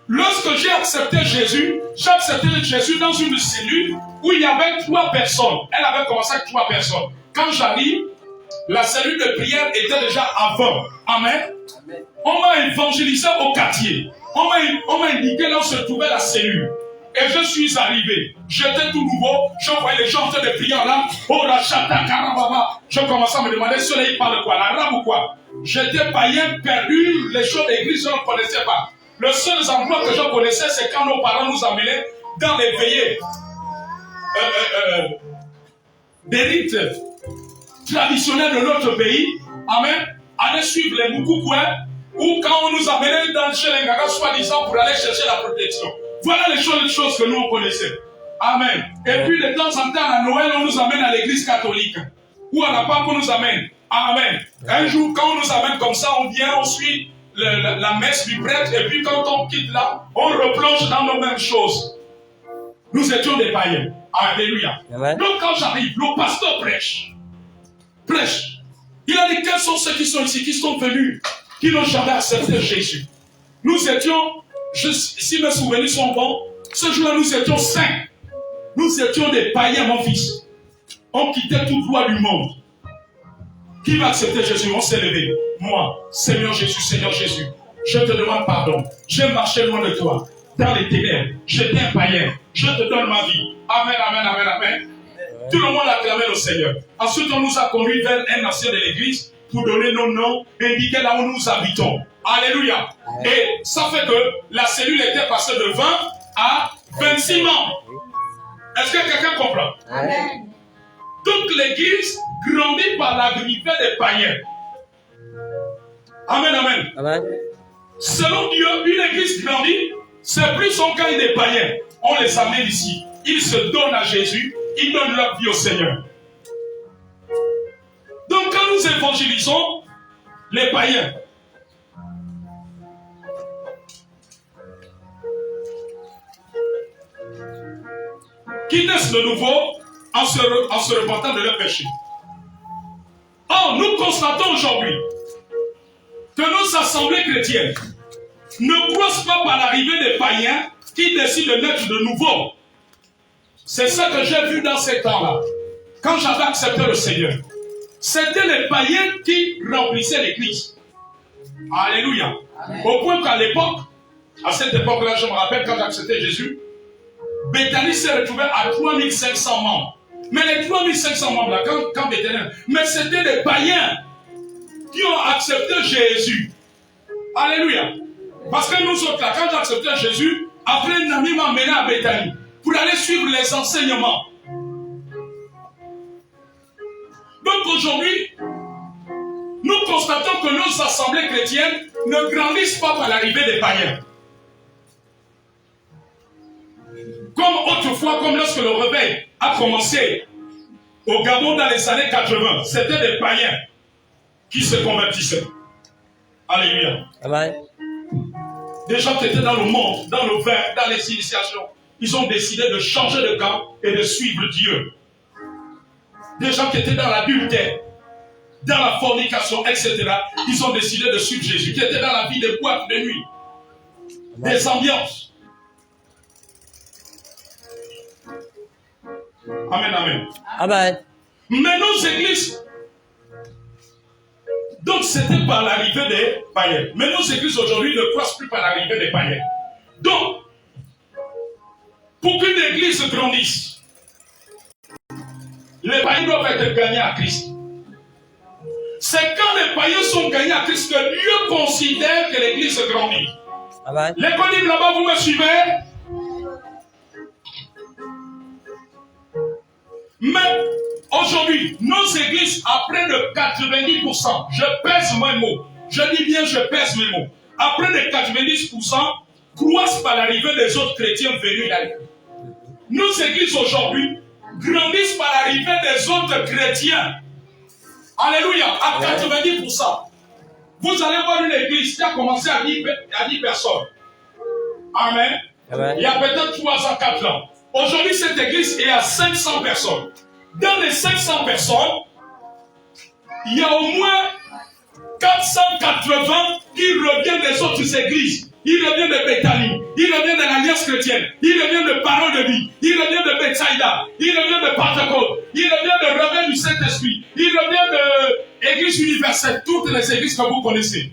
Lorsque j'ai accepté Jésus dans une cellule où il y avait 3 personnes. Elle avait commencé avec 3 personnes. Quand j'arrive, la cellule de prière était déjà à 20. Amen. On m'a évangélisé au quartier. On m'a indiqué là où se trouvait la cellule. Et je suis arrivé. J'étais tout nouveau. Je voyais les gens en train de prier là. Oh la chata, karababa. Je commençais à me demander si il parle quoi, l'arabe ou quoi. J'étais païen, perdu. Les choses d'église, je ne connaissais pas. Le seul endroit que je connaissais, c'est quand nos parents nous amenaient dans les veillées des rites traditionnels de notre pays. Amen. Aller suivre les Moukoukouins. Ou quand on nous amenait dans chez les Ngaga, soi-disant pour aller chercher la protection. Voilà les choses que nous on connaissait. Amen. Et puis de temps en temps, à Noël, on nous amène à l'église catholique. Ou à la Pâque, on nous amène. Amen. Un jour, quand on nous amène comme ça, on vient, on suit la messe du prêtre. Et puis quand on quitte là, on replonge dans nos mêmes choses. Nous étions des païens. Alléluia. Amen. Donc quand j'arrive, le pasteur prêche. Il a dit, quels sont ceux qui sont ici, qui sont venus, qui n'ont jamais accepté Jésus. Nous étions, si mes souvenirs sont bons, ce jour-là, nous étions 5. Nous étions des païens, mon fils. On quittait toute loi du monde. Qui va accepter Jésus? On s'est levé. Moi, Seigneur Jésus, je te demande pardon. J'ai marché loin de toi, dans les ténèbres. J'étais un païen. Je te donne ma vie. Amen, amen, amen, amen. Tout le monde acclamait le Seigneur. Ensuite, on nous a conduits vers un ancien de l'église pour donner nos noms, indiquer là où nous habitons. Alléluia. Et ça fait que la cellule était passée de 20 à 26 membres. Est-ce que quelqu'un comprend? Amen. Donc l'église grandit par l'arrivée des païens. Amen, amen. Amen. Selon Dieu, une église grandit, c'est plus son cas des païens. On les amène ici. Ils se donnent à Jésus, ils donnent leur vie au Seigneur. Donc quand nous évangélisons les païens, qui naissent de nouveau en se repentant de leurs péchés. Or, nous constatons aujourd'hui que nos assemblées chrétiennes ne croissent pas par l'arrivée des païens qui décident de naître de nouveau. C'est ça que j'ai vu dans ces temps-là. Quand j'avais accepté le Seigneur, c'était les païens qui remplissaient l'église. Alléluia. Amen. Au point qu'à l'époque, à cette époque-là, je me rappelle quand j'ai accepté Jésus, Bethany s'est retrouvé à 3500 membres. Mais les 3500 membres là, quand Bethany, mais c'était des païens qui ont accepté Jésus. Alléluia. Parce que nous autres là, quand j'ai accepté Jésus, après un ami m'a emmené à Bethany pour aller suivre les enseignements. Donc aujourd'hui, nous constatons que nos assemblées chrétiennes ne grandissent pas par l'arrivée des païens. Comme autrefois, comme lorsque le réveil a commencé au Gabon dans les années 80, c'était des païens qui se convertissaient. Alléluia. Amen. Des gens qui étaient dans le monde, dans le vin, dans les initiations, ils ont décidé de changer de camp et de suivre Dieu. Des gens qui étaient dans l'adultère, dans la fornication, etc., ils ont décidé de suivre Jésus, qui étaient dans la vie des boîtes de nuit, Amen. des ambiances. Amen, amen. Amen. Mais nos églises, donc c'était par l'arrivée des païens. Mais nos églises aujourd'hui ne croissent plus par l'arrivée des païens. Donc, pour qu'une église grandisse, les païens doivent être gagnés à Christ. C'est quand les païens sont gagnés à Christ que Dieu considère que l'église grandit. Amen. Les connus là-bas, vous me suivez? Mais aujourd'hui, nos églises à près de 90%, je pèse mes mots, je dis bien je pèse mes mots, à près de 90% croissent par l'arrivée des autres chrétiens venus d'ailleurs. Nos églises aujourd'hui grandissent par l'arrivée des autres chrétiens Alléluia, à 90%. Vous allez voir une église qui a commencé à 10 personnes. Amen. Amen. Il y a peut-être 3 ans, 4 ans. Aujourd'hui, cette église est à 500 personnes. Dans les 500 personnes, il y a au moins 480 qui reviennent des autres églises. Ils reviennent de Bethany, ils reviennent de l'Alliance chrétienne, ils reviennent de Parole de vie, ils reviennent de Bethsaïda, ils reviennent de Pentecôte, ils reviennent de Réveil du Saint-Esprit, ils reviennent de l'Église universelle, toutes les églises que vous connaissez.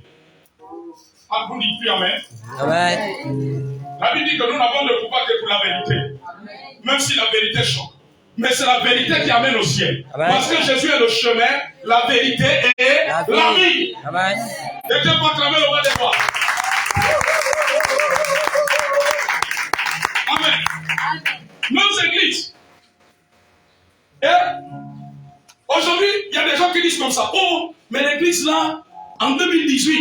Ah, vous dites plus amen. Amen. La Bible dit que nous n'avons de pouvoir que pour la vérité. Même si la vérité choque. Mais c'est la vérité qui amène au ciel. Amen. Parce que Jésus est le chemin, la vérité et la vie. Amen. Et Dieu peut acclamer le roi des rois. Amen. Nos églises. Et aujourd'hui, il y a des gens qui disent comme ça. Oh, mais l'église là, en 2018,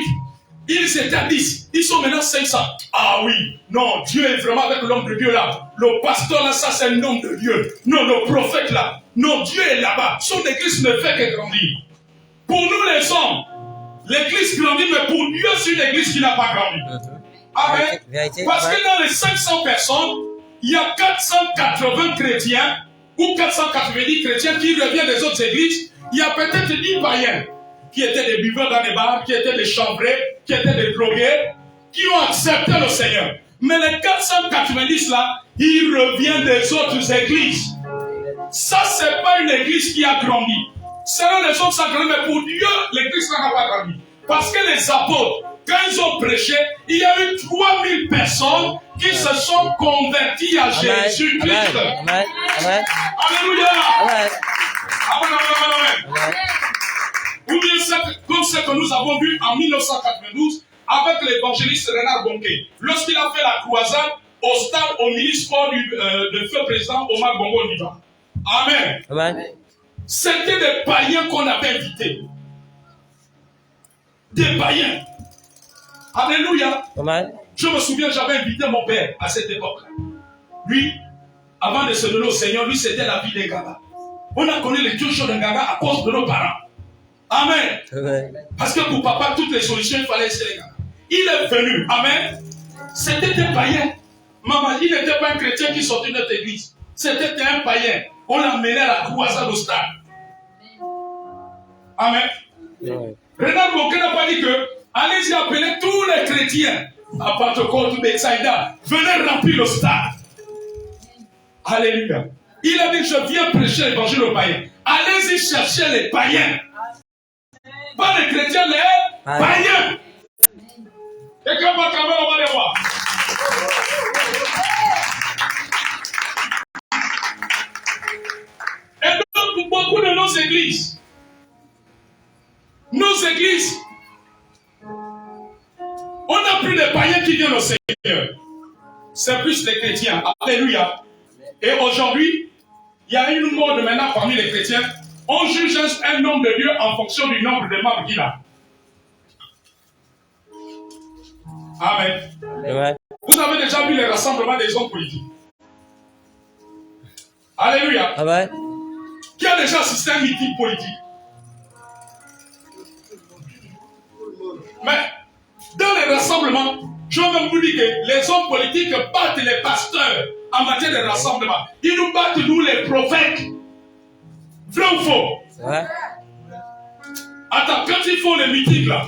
ils étaient 10. Ils sont maintenant 500. Ah oui, non, Dieu est vraiment avec l'homme de Dieu là. Le pasteur là, ça c'est un homme de Dieu. Non, le prophète là. Non, Dieu est là-bas. Son église ne fait que grandir. Pour nous les hommes, l'église grandit, mais pour Dieu, c'est une église qui n'a pas grandi. Amen. Parce que dans les 500 personnes, il y a 480 chrétiens ou 490 chrétiens qui reviennent des autres églises. Il y a peut-être 10 païens qui étaient des buveurs dans les bars, qui étaient des chambrés, qui étaient des drogués, qui ont accepté le Seigneur. Mais les 490 là, ils reviennent des autres églises. Ça, c'est pas une église qui a grandi. Selon les autres, ça a grandi, mais pour Dieu, l'église n'a pas grandi. Parce que les apôtres, quand ils ont prêché, il y a eu 3000 personnes qui se sont converties à Jésus-Christ. Amen. Amen. Alléluia. Amen. Amen, amen, amen. Ou bien comme ce que nous avons vu en 1992 avec l'évangéliste Renard Bonquet. Lorsqu'il a fait la croisade au stade au ministère de feu président Omar Bongo Niba. Amen. Amen. C'était des païens qu'on avait invités. Des païens. Alléluia. Amen. Je me souviens, j'avais invité mon père à cette époque-là. Lui, avant de se donner au Seigneur, lui, c'était la vie des Gaga. On a connu les deux choses d'un Gaga à cause de nos parents. Amen. Amen. Parce que pour papa, toutes les solutions, il fallait essayer les Gaga. Il est venu. Amen. C'était des païens. Maman, il n'était pas un chrétien qui sortait de notre église. C'était un païen. On l'a mené à la croisade au stade. Amen. Amen. Renard Bonquet n'a pas dit que allez-y appeler tous les chrétiens à Pentecôte, Bethsaïda, venez remplir le stade. Alléluia. Il a dit, je viens prêcher l'évangile aux païens. Allez-y chercher les païens. Pas les chrétiens, les païens. Et quand on va camber, on va les voir. Et donc, beaucoup de nos églises, on n'a plus les païens qui viennent au Seigneur. C'est plus les chrétiens. Alléluia. Et aujourd'hui, il y a une mode maintenant parmi les chrétiens. On juge un homme de Dieu en fonction du nombre de membres qu'il a. Amen. Amen. Vous avez déjà vu les rassemblements des hommes politiques. Alléluia. Amen. Qui a déjà assisté à un meeting politique? Mais dans les rassemblements, je vais même vous dire que les hommes politiques battent les pasteurs en matière de rassemblement. Ils nous battent, nous les prophètes. Vrai ou faux? Ouais. Attends, quand ils font les meetings là,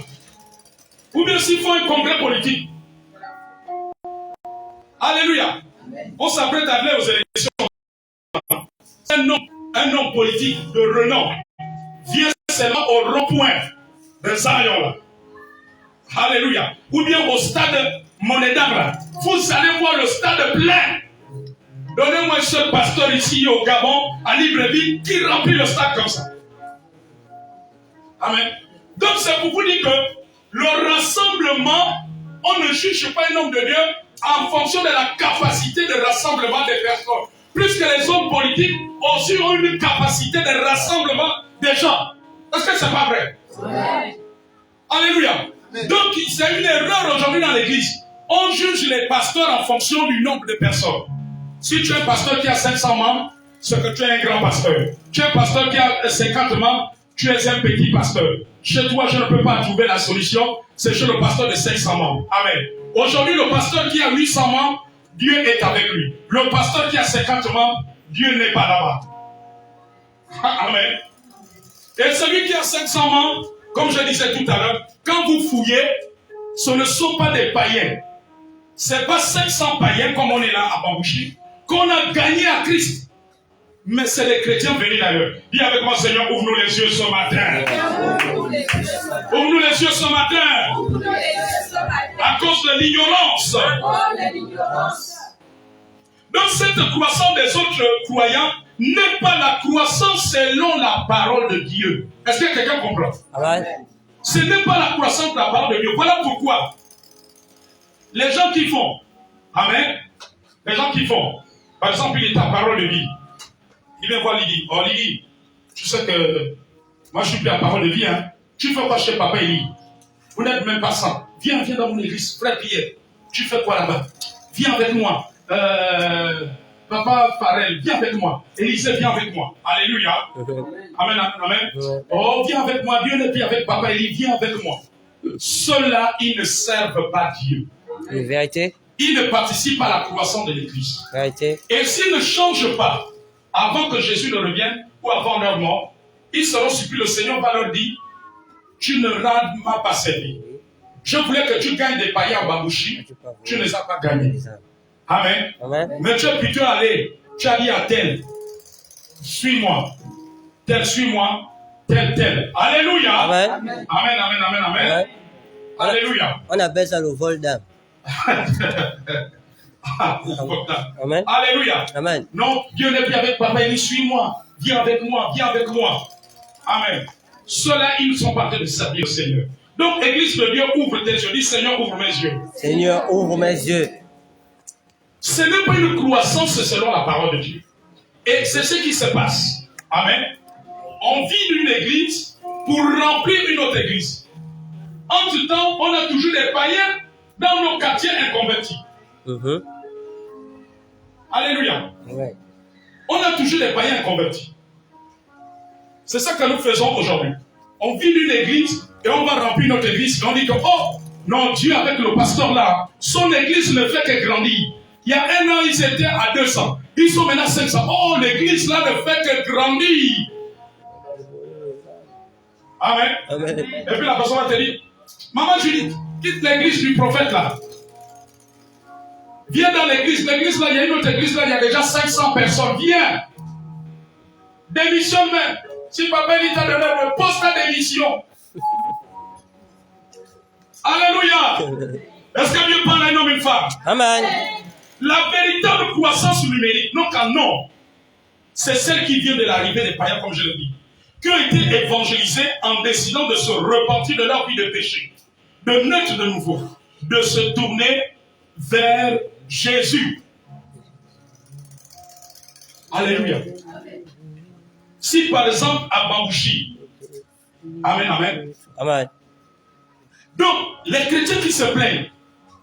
ou bien s'ils font un congrès politique, alléluia, on s'apprête à aller aux élections. Un homme politique de renom vient seulement au rond-point de Zion là. Alléluia. Ou bien au stade Monedam là. Vous allez voir le stade plein. Donnez-moi un seul pasteur ici au Gabon, à Libreville, qui remplit le stade comme ça. Amen. Donc c'est pour vous dire que le rassemblement, on ne juge pas un homme de Dieu en fonction de la capacité de rassemblement des personnes. Plus que les hommes politiques aussi ont une capacité de rassemblement des gens. Est-ce que c'est pas vrai? Ouais. Alléluia. Donc c'est une erreur aujourd'hui dans l'église. On juge les pasteurs en fonction du nombre de personnes. Si tu es un pasteur qui a 500 membres, c'est que tu es un grand pasteur. Tu es un pasteur qui a 50 membres, tu es un petit pasteur. Chez toi, je ne peux pas trouver la solution. C'est chez le pasteur de 500 membres. Amen. Aujourd'hui, le pasteur qui a 800 membres, Dieu est avec lui. Le pasteur qui a 50 membres, Dieu n'est pas là-bas. Amen. Et celui qui a 500 membres, comme je disais tout à l'heure, quand vous fouillez, ce ne sont pas des païens. Ce n'est pas 500 païens comme on est là à Bambouchi, qu'on a gagné à Christ. Mais c'est les chrétiens venus d'ailleurs. Dis avec moi, Seigneur, ouvre-nous les yeux ce matin. Ouvre-nous les yeux ce matin. À cause de l'ignorance. Donc cette croissance des autres croyants n'est pas la croissance selon la parole de Dieu. Est-ce que quelqu'un comprend? Amen. Ce n'est pas la croissance de la parole de Dieu. Voilà pourquoi les gens qui font, amen, les gens qui font, par exemple, il est ta parole de vie. Il vient voir Lydie. Oh Lydie, tu sais que moi je suis plus à parole de vie, hein. Tu fais quoi chez papa Élie? Vous n'êtes même pas ça. Viens dans mon église, frère Pierre. Tu fais quoi là-bas? Viens avec moi. Papa Farel, viens avec moi. Élisée, viens avec moi. Alléluia. Amen, amen. Oh, viens avec moi. Dieu n'est plus avec papa Élie, viens avec moi. Ceux-là, ils ne servent pas Dieu. Une vérité. Ils ne participent à la croissance de l'église. Vérité. Et s'ils ne changent pas, avant que Jésus ne revienne, ou avant leur mort, ils seront surpris. Le Seigneur va leur dire, tu ne m'as pas servi. Je voulais que tu gagnes des païens à Bambouchi, tu ne les as pas gagnés. Amen. Amen. Mais tu es plutôt allé, tu as dit à tel, suis-moi, tel suis-moi, tel. Alléluia. Amen. Amen, amen, amen, amen. Amen. Alléluia. On appelle ça le vol d'âme. Amen. Alléluia. Amen. Non, Dieu n'est plus avec papa, il dit suis-moi, viens avec moi, viens avec moi. Amen. Ceux-là, ils sont partis de servir le Seigneur. Donc, Église de Dieu, ouvre tes yeux. Dis Seigneur, ouvre mes yeux. Seigneur, ouvre mes yeux. Ce n'est pas une croissance selon la parole de Dieu. Et c'est ce qui se passe. Amen. On vit d'une église pour remplir une autre église. Entre-temps, on a toujours des païens dans nos quartiers inconvertis. Alléluia. Ouais. On a toujours des païens inconvertis. C'est ça que nous faisons aujourd'hui. On vit d'une église et on va remplir notre église. Et on dit que, oh, non, Dieu avec le pasteur là, son église ne fait que grandir. Il y a un an, ils étaient à 200. Ils sont maintenant 500. Oh, l'église là ne fait que grandir. Amen. Amen. Et puis la personne va te dire, maman Judith, quitte l'église du prophète là. Viens dans l'église. L'église là, il y a une autre église là, il y a déjà 500 personnes. Viens. Démissionne même. Si papa dit t'a donné le poste à démission. Alléluia. Est-ce que Dieu parle à un homme et une femme? Amen. La véritable croissance numérique, non qu'un nom, c'est celle qui vient de l'arrivée des païens, comme je le dis, qui ont été évangélisés en décidant de se repentir de leur vie de péché, de naître de nouveau, de se tourner vers Jésus. Alléluia. Si par exemple à Bambouchi, amen, amen. Amen. Donc, les chrétiens qui se plaignent,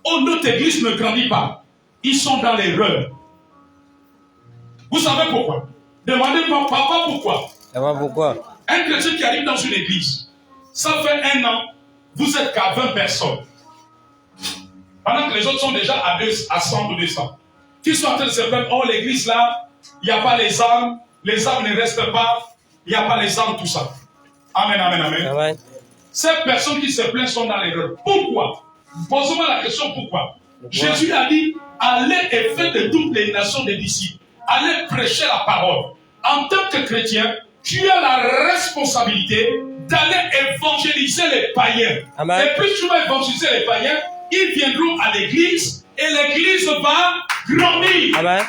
oh, notre église ne grandit pas. Ils sont dans l'erreur. Vous savez pourquoi? Demandez-moi, papa, pourquoi? Pourquoi? Un chrétien qui arrive dans une église, ça fait 1 an, vous êtes qu'à 20 personnes. Pendant que les autres sont déjà à 100 ou 200. Qui sont en train de se plaindre, oh, l'église là, il n'y a pas les âmes ne restent pas, il n'y a pas les âmes, tout ça. Amen, amen, amen. Amen. Ces personnes qui se plaignent sont dans l'erreur. Pourquoi? Posez-moi la question, pourquoi? Jésus a dit, allez et faites de toutes les nations des disciples. Allez prêcher la parole. En tant que chrétien, tu as la responsabilité d'aller évangéliser les païens. Amen. Et plus tu vas évangéliser les païens, ils viendront à l'église et l'église va grandir. Amen.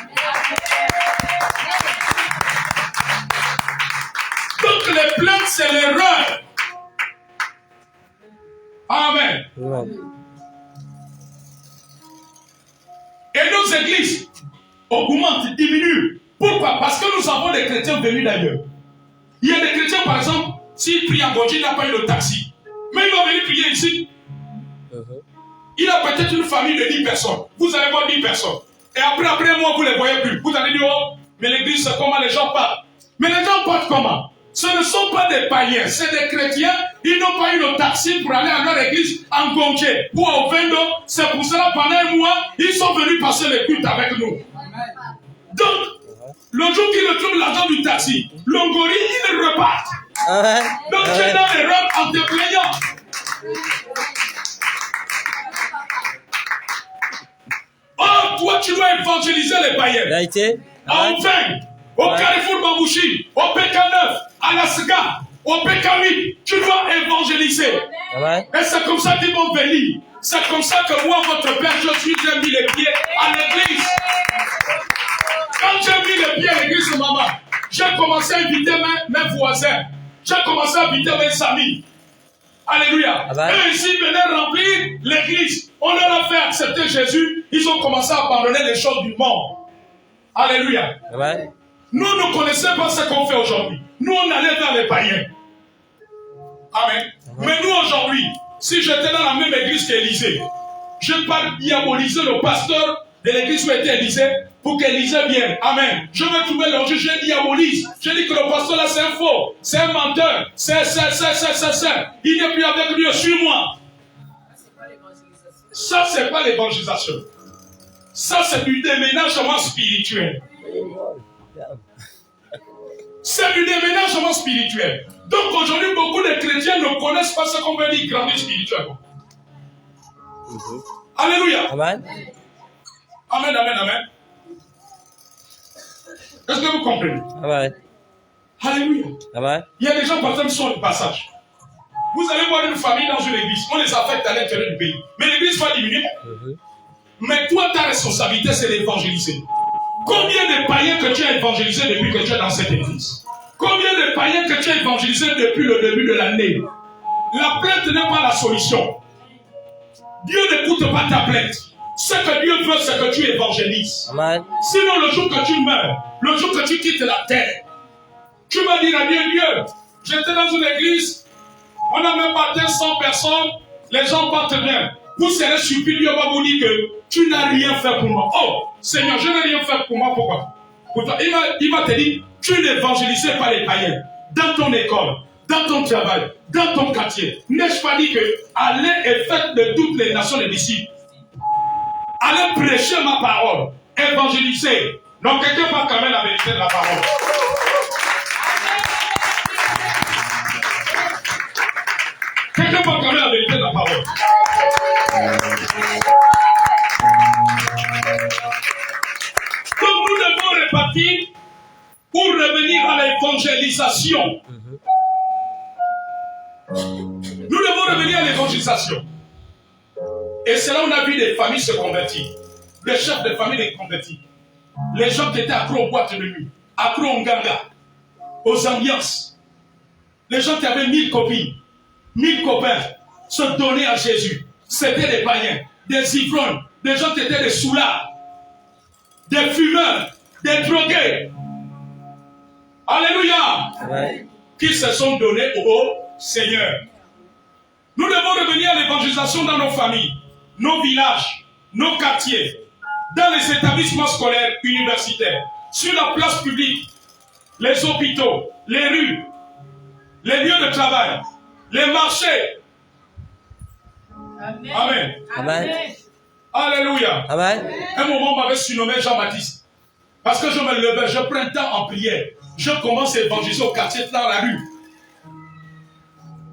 Donc les plaintes, c'est l'erreur. Amen. Amen. Et nos églises augmentent, diminuent. Pourquoi? Parce que nous avons des chrétiens venus d'ailleurs. Il y a des chrétiens, par exemple, s'il prie à Gauthier, il n'a pas eu de taxi. Mais il va venir prier ici. Il a peut-être une famille de 10 personnes. Vous allez voir 10 personnes. Et après un mois, vous ne les voyez plus. Vous allez dire, oh, mais l'église, c'est comment les gens parlent. Mais les gens parlent comment? Ce ne sont pas des païens, c'est des chrétiens. Ils n'ont pas eu le taxi pour aller à leur église en Gontier ou au Vendo. C'est pour cela, pendant un mois, ils sont venus passer le culte avec nous. Donc, le jour qu'ils retrouvent l'argent du taxi, l'ongori, ils repartent. Donc, tu es dans l'erreur en te plaignant. Oh, toi, tu dois évangéliser les païens. Enfin, au Carrefour Bambouchi, au PK9, à la SGA, au PK8, tu dois évangéliser. Et c'est comme ça qu'ils vont venir. C'est comme ça que moi, votre père, j'ai mis les pieds à l'église. Quand j'ai mis les pieds à l'église, maman, j'ai commencé à inviter mes voisins. J'ai commencé à inviter mes amis. Alléluia. Eux ici venaient remplir l'église. On leur a fait accepter Jésus. Ils ont commencé à abandonner les choses du monde. Alléluia. Nous ne connaissons pas ce qu'on fait aujourd'hui. Nous, on allait vers les païens. Amen. Mais nous, aujourd'hui, si j'étais dans la même église qu'Élisée, je ne vais pas diaboliser le pasteur de l'église où était Élisée pour qu'Élisée vienne. Amen. Je vais trouver l'enjeu, je diabolise. Je dis que le pasteur là, c'est un faux, c'est un menteur, c'est. Il n'est plus avec lui, suis-moi. Ça, c'est pas l'évangélisation. Ça, c'est du déménagement spirituel. C'est du déménagement spirituel. Donc aujourd'hui, beaucoup de chrétiens ne connaissent pas ce qu'on veut dire grandir spirituellement. Alléluia. Amen. Amen, amen, amen. Est-ce que vous comprenez? Amen. Alléluia. Amen. Il y a des gens, par exemple, qui sont de passage. Vous allez voir une famille dans une église, on les affecte à l'intérieur du pays. Mais l'église va diminuer. Mais toi, ta responsabilité, c'est d'évangéliser. Combien de païens que tu as évangélisés depuis que tu es dans cette église? Combien de païens que tu as évangélisés depuis le début de l'année? La plainte n'est pas la solution. Dieu n'écoute pas ta plainte. Ce que Dieu veut, c'est que tu évangélises. Amen. Sinon, le jour que tu meurs, le jour que tu quittes la terre, tu vas dire à Dieu, Dieu, j'étais dans une église, on a même pas 100 personnes, les gens partent bien. Vous serez surpris, Dieu va vous dire que tu n'as rien fait pour moi. Oh, Seigneur, je n'ai rien fait pour moi, pourquoi? Pourtant, il va te dire, tu n'évangélisais pas les païens. Dans ton école, dans ton travail, dans ton quartier. N'ai-je pas dit que allez et faites de toutes les nations les disciples? Allez prêcher ma parole, évangéliser. Donc quelqu'un va quand même la vérité de la parole. Quelqu'un va quand même la vérité de la parole. Donc nous devons répartir pour revenir à l'évangélisation. Nous devons revenir à l'évangélisation. Et c'est là où on a vu des familles se convertir. Des chefs de famille se convertir. Les gens qui étaient accros aux boîtes de nuit, accros aux nganga, aux ambiances. Les gens qui avaient 1000 copines, 1000 copains, se donnaient à Jésus. C'était des païens, des ivrognes, des gens qui étaient des soulards, des fumeurs, des drogués. Alléluia. Ouais. Qui se sont donnés au Seigneur. Nous devons revenir à l'évangélisation dans nos familles, nos villages, nos quartiers, dans les établissements scolaires, universitaires, sur la place publique, les hôpitaux, les rues, les lieux de travail, les marchés. Amen. Amen. Amen. Alléluia. Amen. Un moment, on m'avait surnommé Jean-Baptiste. Parce que je me levais, je prends le temps en prière. Je commence à évangéliser au quartier, dans la rue.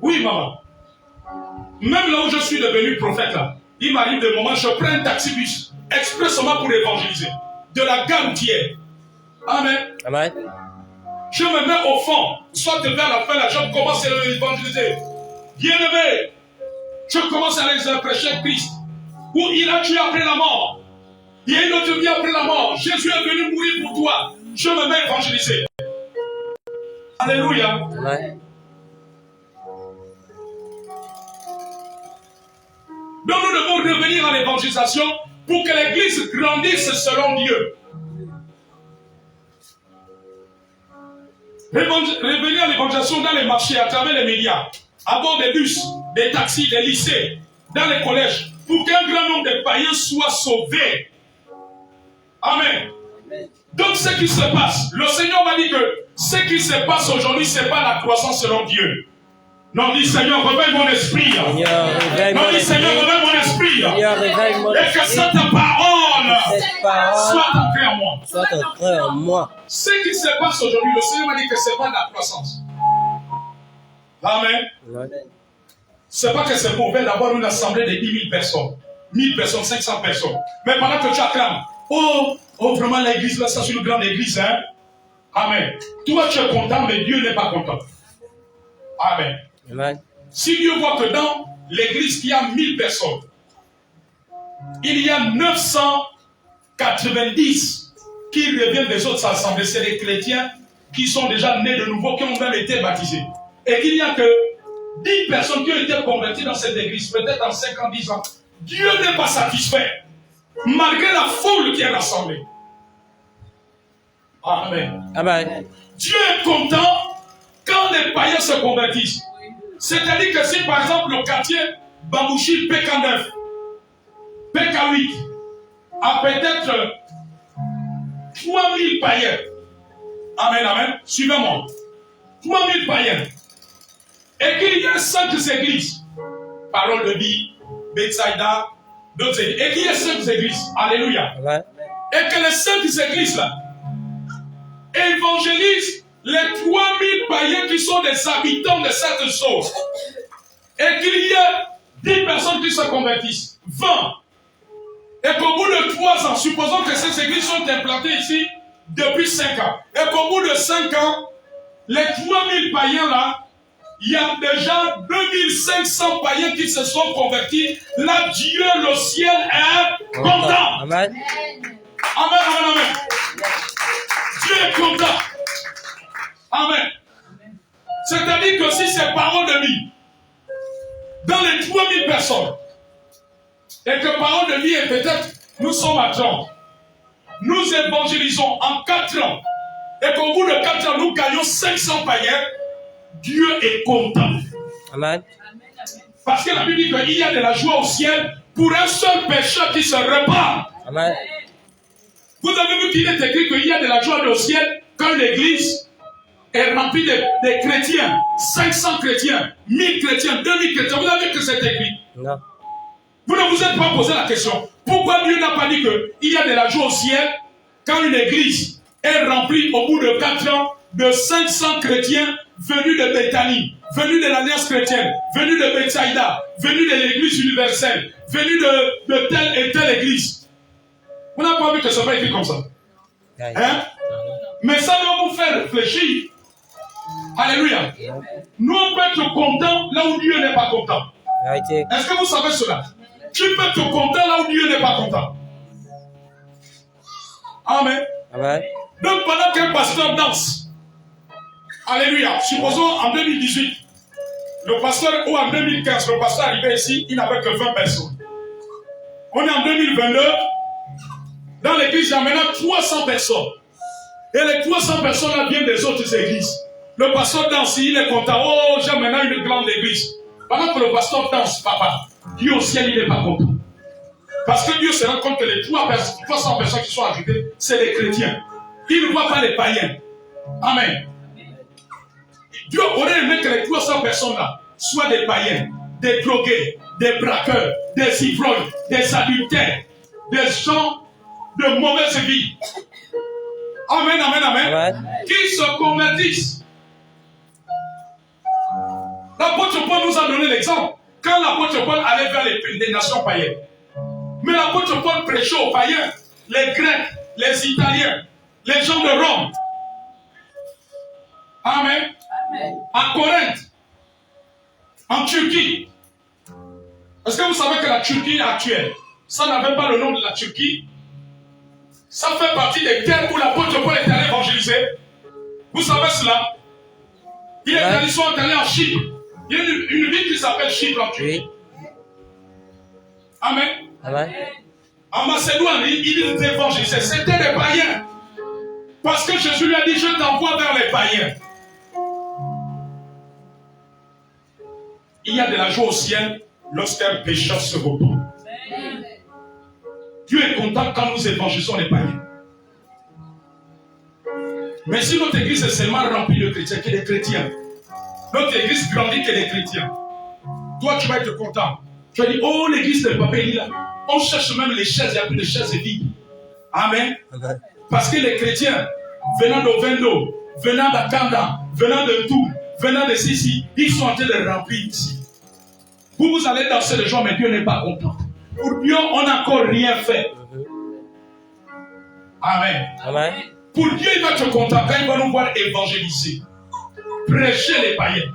Oui, maman. Même là où je suis devenu prophète, là, il m'arrive des moments, je prends un taxi-bus expressément pour évangéliser. De la gare routière. Amen. Amen. Je me mets au fond, soit vers la fin, là, je commence à évangéliser. Bien-aimé, je commence à les prêcher Christ. Où il a tué après la mort. Il y a une autre vie après la mort. Jésus est venu mourir pour toi. Je me mets à évangéliser. Alléluia. Amen. Donc nous devons revenir à l'évangélisation pour que l'église grandisse selon Dieu. Revenir à l'évangélisation dans les marchés, à travers les médias, à bord des bus, des taxis, des lycées, dans les collèges, pour qu'un grand nombre de païens soient sauvés. Amen. Donc ce qui se passe, le Seigneur m'a dit que Ce qui se passe aujourd'hui, ce n'est pas la croissance selon Dieu. Non, dis Seigneur, réveille mon esprit. Non, dis Seigneur, réveille mon esprit. Et que cette parole soit ancrée en moi. Soit ancrée en moi. Ce qui se passe aujourd'hui, le Seigneur m'a dit que ce n'est pas de la croissance. Amen. Ce n'est pas que c'est mauvais d'avoir une assemblée de 10 000 personnes. 1000 personnes, 500 personnes. Mais pendant que tu acclames, oh, vraiment l'église, là, ça c'est une grande église, hein. Amen. Toi, tu es content, mais Dieu n'est pas content. Amen. Amen. Si Dieu voit que dans l'église, il y a 1000 personnes, il y a 990 qui reviennent des autres assemblées. C'est des chrétiens qui sont déjà nés de nouveau, qui ont même été baptisés. Et qu'il n'y a que 10 personnes qui ont été converties dans cette église, peut-être en 5 ans, 10 ans. Dieu n'est pas satisfait, malgré la foule qui est rassemblée. Amen. Amen. Dieu est content quand les païens se convertissent. C'est-à-dire que si par exemple le quartier Bambouchi PK9, PK8 a peut-être 3000 païens. Amen, amen. Suivez-moi. 3000 païens. Et qu'il y a 5 églises. Parole de vie, Bethsaïda, d'autres églises. Et qu'il y a 5 églises. Alléluia. Amen. Et que les 5 églises-là évangélisent les 3000 païens qui sont des habitants de cette chose. Et qu'il y ait 10 personnes qui se convertissent. 20. Et qu'au bout de 3 ans, supposons que ces églises sont implantées ici depuis 5 ans. Et qu'au bout de 5 ans, les 3000 païens là, il y a déjà 2500 païens qui se sont convertis. Là, Dieu, le ciel est content. Amen. Amen, amen, amen. Dieu est content. Amen. C'est-à-dire que si c'est parole de vie, dans les 3000 personnes, et que parole de vie est peut-être, nous sommes à 30, nous évangélisons en 4 ans, et qu'au bout de 4 ans, nous gagnons 500 païens, Dieu est content. Amen. Parce que la Bible dit qu'il y a de la joie au ciel pour un seul pécheur qui se répand. Amen. Vous avez vu qu'il est écrit qu'il y a de la joie au ciel quand l'église est remplie de chrétiens, 500 chrétiens, 1000 chrétiens, 2000 chrétiens. Vous avez vu que c'est écrit? Non. Vous ne vous êtes pas posé la question. Pourquoi Dieu n'a pas dit qu'il y a de la joie au ciel quand une église est remplie au bout de 4 ans de 500 chrétiens venus de Bethanie, venus de l'Alliance chrétienne, venus de Bethsaïda, venus de l'église universelle, venus de telle et telle église? Vous n'avez pas vu que ça va écrit comme ça? Hein? Mais ça doit vous faire réfléchir. Alléluia. Nous, on peut être content là où Dieu n'est pas content. Est-ce que vous savez cela? Tu peux être content là où Dieu n'est pas content. Amen. Amen. Donc pendant qu'un pasteur danse, alléluia, supposons en 2018, le pasteur, ou en 2015, le pasteur arrivait ici, il n'avait que 20 personnes. On est en 2022, dans l'église, il y a maintenant 300 personnes. Et les 300 personnes là viennent des autres églises. Le pasteur danse, il est content. Oh, j'ai maintenant une grande église. Pendant que le pasteur danse, papa, Dieu au ciel, il n'est pas content. Parce que Dieu se rend compte que les 300 personnes qui sont ajoutées, c'est les chrétiens. Il ne voit pas les païens. Amen. Dieu aurait aimé que les 300 personnes-là soient des païens, des drogués, des braqueurs, des ivrognes, des adultères, des gens de mauvaise vie. Amen, amen, amen. Amen. Qui se convertissent. L'apôtre Paul nous a donné l'exemple. Quand l'apôtre Paul allait vers les nations païennes. Mais l'apôtre Paul prêchait aux païens, les Grecs, les Italiens, les gens de Rome. Amen. Amen. À Corinthe, en Turquie. Est-ce que vous savez que la Turquie actuelle, ça n'avait pas le nom de la Turquie? Ça fait partie des terres où l'apôtre Paul est allé évangéliser. Vous savez cela? Il est allé, ils sont allés en Chypre. Il y a une ville qui s'appelle Chypre en Turquie. Oui. Amen. Amen. En Macédoine, il évangélisait. C'était des païens. Parce que Jésus lui a dit, je t'envoie vers les païens. Il y a de la joie au ciel lorsqu'un pécheur se repent. Dieu est content quand nous évangélisons les païens. Mais si notre église est seulement remplie de chrétiens, que des chrétiens, notre église grandit que des chrétiens, toi tu vas être content. Tu vas dire, oh l'église n'est pas bénie là. On cherche même les chaises, il n'y a plus de chaises vides. Amen. Parce que les chrétiens, venant d'Ovendo, venant d'Akanda, venant de tout, venant de Sissi, ils sont en train de remplir ici. Vous allez danser de joie, mais Dieu n'est pas content. Pour Dieu, on n'a encore rien fait. Amen. Amen. Pour Dieu, il va être content quand il va nous voir évangéliser, prêcher les païens.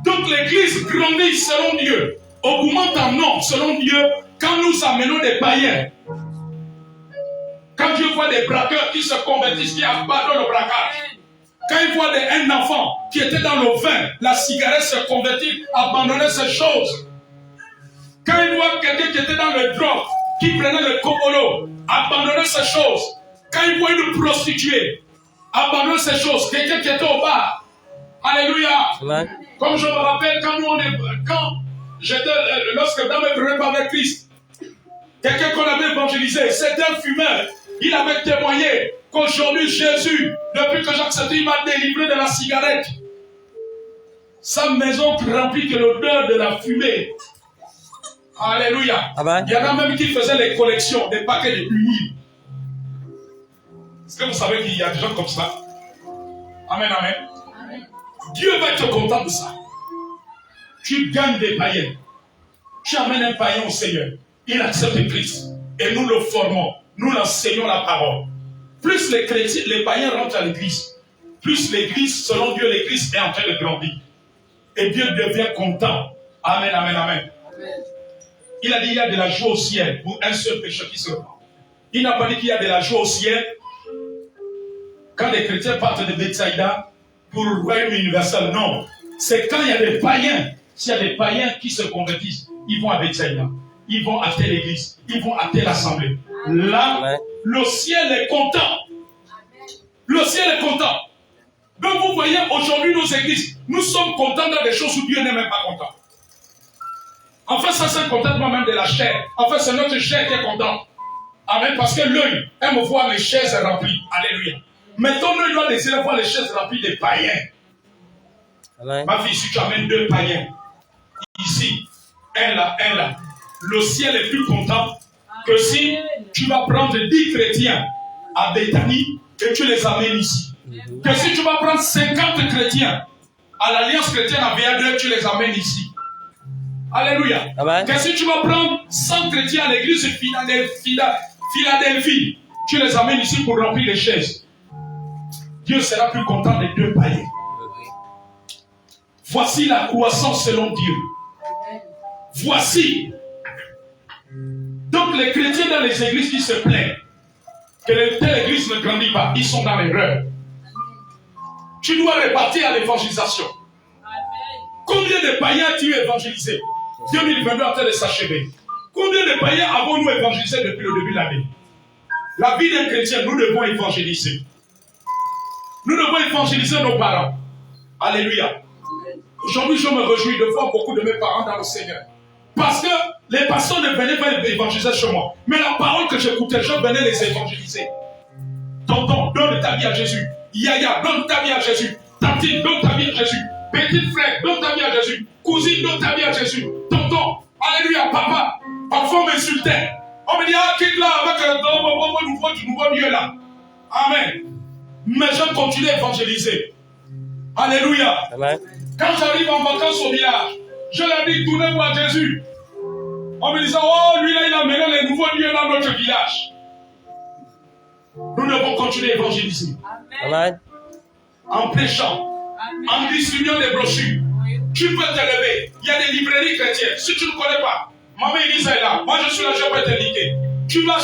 Donc l'église grandit selon Dieu, augmente en nom selon Dieu quand nous amenons des païens. Quand Dieu voit des braqueurs qui se convertissent, qui abandonnent le braquage. Quand il voit un enfant qui était dans le vin, la cigarette se convertit, abandonner ces choses. Quand il voit quelqu'un qui était dans le drogue, qui prenait le copolo, abandonner ces choses. Quand il voit une prostituée, abandonner ces choses. Quelqu'un qui était au bar. Alléluia. Amen. Comme je me rappelle, lorsque dans mes premiers pas avec Christ, quelqu'un qu'on avait évangélisé, c'était un fumeur. Il avait témoigné qu'aujourd'hui Jésus, depuis que j'ai accepté, il m'a délivré de la cigarette. Sa maison remplie de l'odeur de la fumée. Alléluia. Amen. Il y en a même qui faisaient les collections des paquets de huile. Est-ce que vous savez qu'il y a des gens comme ça? Amen, amen. Amen. Dieu va être content de ça. Tu gagnes des païens. Tu amènes un païen au Seigneur. Il accepte Christ. Et nous le formons. Nous l'enseignons la parole. Plus les chrétiens, les païens rentrent à l'église, plus l'église, selon Dieu, l'église est en train de grandir. Et Dieu devient content. Amen, amen, amen. Il a dit qu'il y a de la joie au ciel pour un seul pécheur qui se rend. Il n'a pas dit qu'il y a de la joie au ciel quand les chrétiens partent de Bethsaïda pour le royaume universel. Non. C'est quand il y a des païens. S'il y a des païens qui se convertissent, ils vont à Bethsaïda. Ils vont à telle église. Ils vont à telle assemblée. Là, le ciel est content. Le ciel est content. Donc vous voyez, aujourd'hui, nos églises, nous sommes contents dans des choses où Dieu n'est même pas content. En fait, ça c'est un contentement même de la chair. En fait, c'est notre chair qui est contente. Amen. Parce que l'œil aime voir les chaises remplies. Alléluia. Mais ton œil doit désirer voir les chaises remplies des païens. Amen. Ma fille, si tu amènes 2 païens, ici, un là, le ciel est plus content que si tu vas prendre 10 chrétiens à Béthanie et tu les amènes ici. Que si tu vas prendre 50 chrétiens à l'Alliance chrétienne à VA2, tu les amènes ici. Alléluia. Amen. Que si tu vas prendre 100 chrétiens à l'église de Philadelphie, tu les amènes ici pour remplir les chaises. Dieu sera plus content des 2 païens. Voici la croissance selon Dieu. Voici. Donc les chrétiens dans les églises qui se plaignent que telle église ne grandit pas, ils sont dans l'erreur. Tu dois répartir à l'évangélisation. Combien de païens as-tu évangélisé? 2022 en train de s'achever. Combien de païens avons-nous évangélisé depuis le début de l'année? La vie d'un chrétien, nous devons évangéliser. Nous devons évangéliser nos parents. Alléluia. Aujourd'hui, je me réjouis de voir beaucoup de mes parents dans le Seigneur. Parce que les pasteurs ne venaient pas évangéliser chez moi. Mais la parole que j'écoutais, je venais les évangéliser. Tonton, donne ta vie à Jésus. Yaya, donne ta vie à Jésus. Tantine, donne ta vie à Jésus. Petit frère, donne ta vie à Jésus. Cousine, donne ta vie à Jésus. Tonton, alléluia, papa. Parfois on m'insultait. On me dit, ah, quitte là avec le nouveau Dieu là. Amen. Mais je continue à évangéliser. Alléluia. Amen. Quand j'arrive en vacances au village, je leur dis, tournez-vous à Jésus. On me disait, oh, lui là, il a mené les nouveaux dieux dans notre village. Nous devons continuer à évangéliser. Amen. En prêchant, en distribuant des brochures. Tu peux te lever. Il y a des librairies chrétiennes. Si tu ne connais pas, maman Elisa est là. Moi je suis là, je peux t'indiquer. Tu vas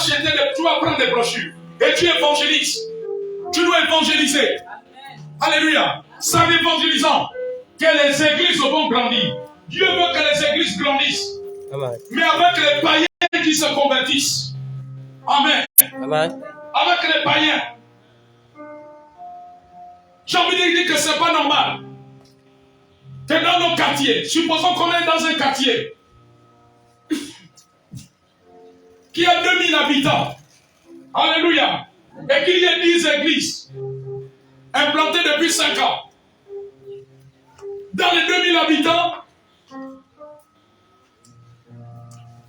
prendre des brochures. Et tu évangélises. Tu dois évangéliser. Alléluia. C'est en évangélisant que les églises vont grandir. Dieu veut que les églises grandissent. Amen. Mais avec les païens qui se convertissent. Amen. Amen. Avec les païens. J'ai envie de dire que ce n'est pas normal. Que dans nos quartiers, supposons qu'on est dans un quartier qui a 2000 habitants. Alléluia. Et qu'il y ait 10 églises. implanté depuis 5 ans. Dans les 2000 habitants,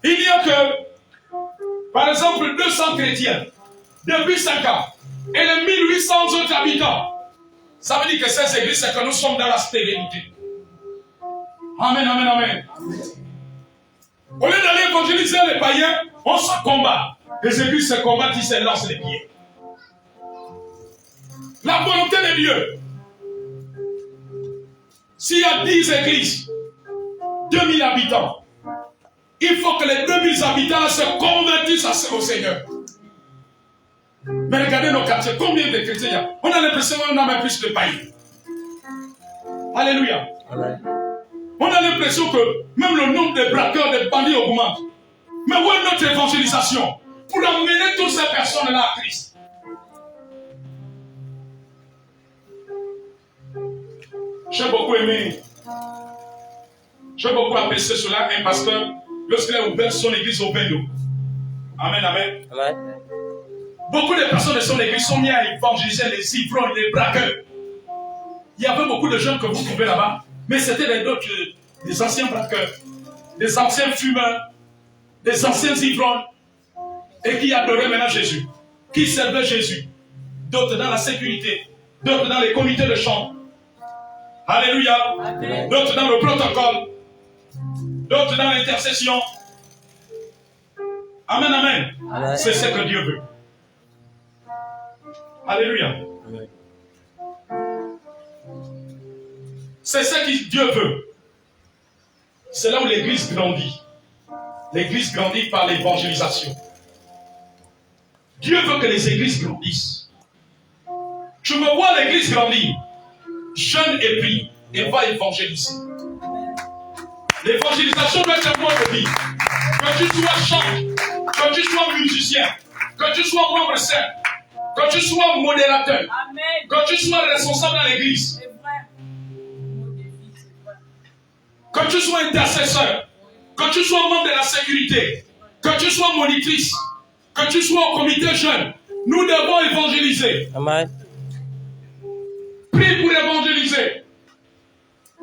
il n'y a que, par exemple, 200 chrétiens depuis 5 ans. Et les 1800 autres habitants. Ça veut dire que ces églises, c'est que nous sommes dans la stérilité. Amen, amen, amen. Au lieu d'aller évangéliser les païens, on se combat. Les églises se combattent, ils se lancent les pieds. La volonté de Dieu. S'il y a 10 églises, 2000 habitants, il faut que les 2000 habitants se convertissent au Seigneur. Mais regardez nos quartiers, combien de chrétiens il y a? On a l'impression qu'on a même plus de païens. Alléluia. Amen. On a l'impression que même le nombre de braqueurs, de bandits augmente. Mais où est notre évangélisation pour amener toutes ces personnes-là à Christ? J'ai beaucoup aimé, j'ai beaucoup apprécié cela, un pasteur, lorsqu'il a ouvert son église au Bédo. Amen, amen. Amen. Beaucoup de personnes de son église sont mises à évangéliser les ivrognes, les braqueurs. Il y avait beaucoup de jeunes que vous trouvez là-bas, mais c'était des anciens braqueurs, des anciens fumeurs, des anciens ivrognes, et qui adoraient maintenant Jésus, qui servaient Jésus. D'autres dans la sécurité, d'autres dans les comités de chant. Alléluia. Amen. D'autres dans le protocole, d'autres dans l'intercession. Amen, amen. Amen. C'est ce que Dieu veut. Alléluia. Amen. C'est ce que Dieu veut. C'est là où l'église grandit. L'église grandit par l'évangélisation. Dieu veut que les églises grandissent. Je me vois l'église grandir. Jeune et prie et va évangéliser. L'évangélisation doit être un mode de vie. Que tu sois chanteur, que tu sois musicien, que tu sois membre saint, que tu sois modérateur, amen, que tu sois responsable dans l'église, que tu sois intercesseur, que tu sois membre de la sécurité, que tu sois monitrice, que tu sois au comité jeune, nous devons évangéliser. Amen. Prie pour évangéliser.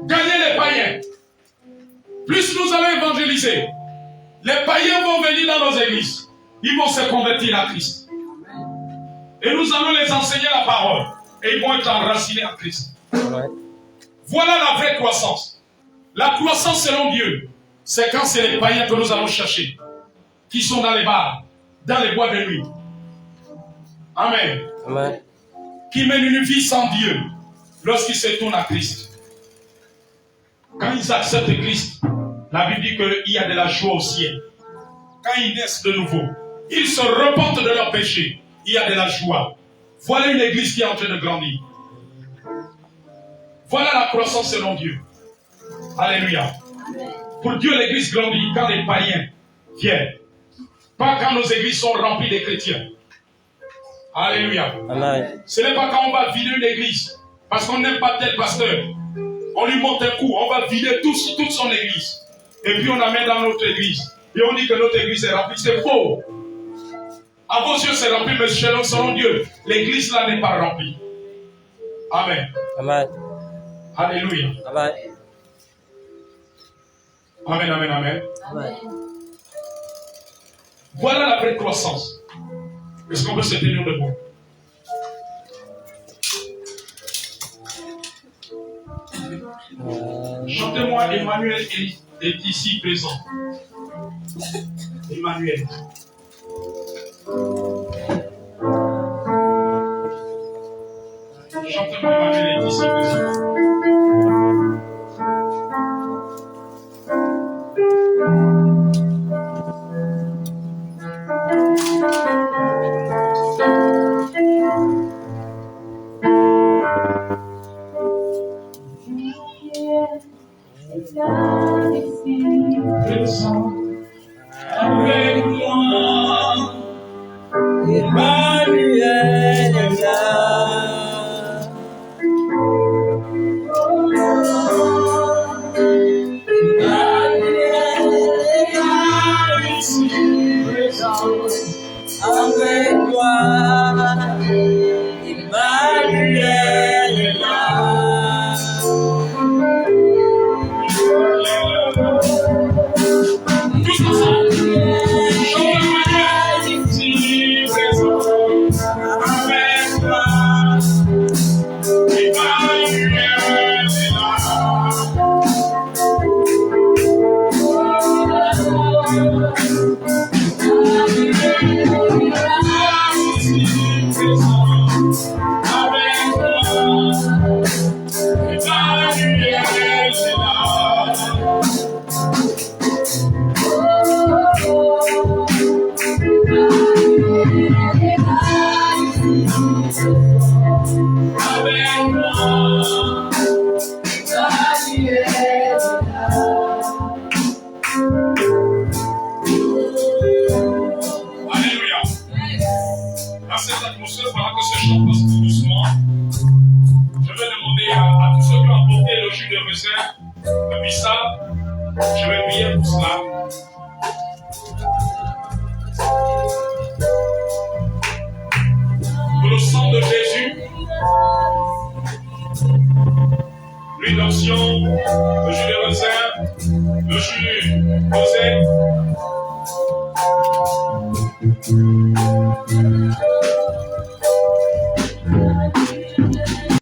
Gagner les païens. Plus nous allons évangéliser, les païens vont venir dans nos églises. Ils vont se convertir à Christ. Et nous allons les enseigner la parole. Et ils vont être enracinés en Christ. Voilà la vraie croissance. La croissance selon Dieu, c'est quand c'est les païens que nous allons chercher, qui sont dans les bars, dans les bois de nuit. Amen. Amen. Qui mènent une vie sans Dieu lorsqu'ils se tournent à Christ. Quand ils acceptent Christ, la Bible dit qu'il y a de la joie au ciel. Quand ils naissent de nouveau, ils se repentent de leurs péchés. Il y a de la joie. Voilà une église qui est en train de grandir. Voilà la croissance selon Dieu. Alléluia. Pour Dieu, l'église grandit quand les païens viennent. Pas quand nos églises sont remplies de chrétiens. Alléluia. Amen. Ce n'est pas quand on va vider une église parce qu'on n'aime pas tel pasteur. On lui monte un coup, on va vider toute son église. Et puis on amène dans notre église. Et on dit que notre église est remplie. C'est faux. À vos yeux, c'est rempli, mais selon Dieu, l'église là n'est pas remplie. Amen. Amen. Alléluia. Amen. Amen, amen, amen. Amen. Voilà la vraie croissance. Est-ce qu'on peut se tenir debout? Chantez-moi, Emmanuel est ici présent. Emmanuel. Chantez-moi, Emmanuel est ici présent. Avec moi, Emmanuel est là. Emmanuel est là ici présent. Avec moi, Emmanuel. chant passe tout doucement. Je vais demander à tous ceux qui ont apporté le jus de raisin, le bissap, je vais prier pour cela. Pour le sang de Jésus, l'huile d'onction, le jus de raisin, le jus d'oseille.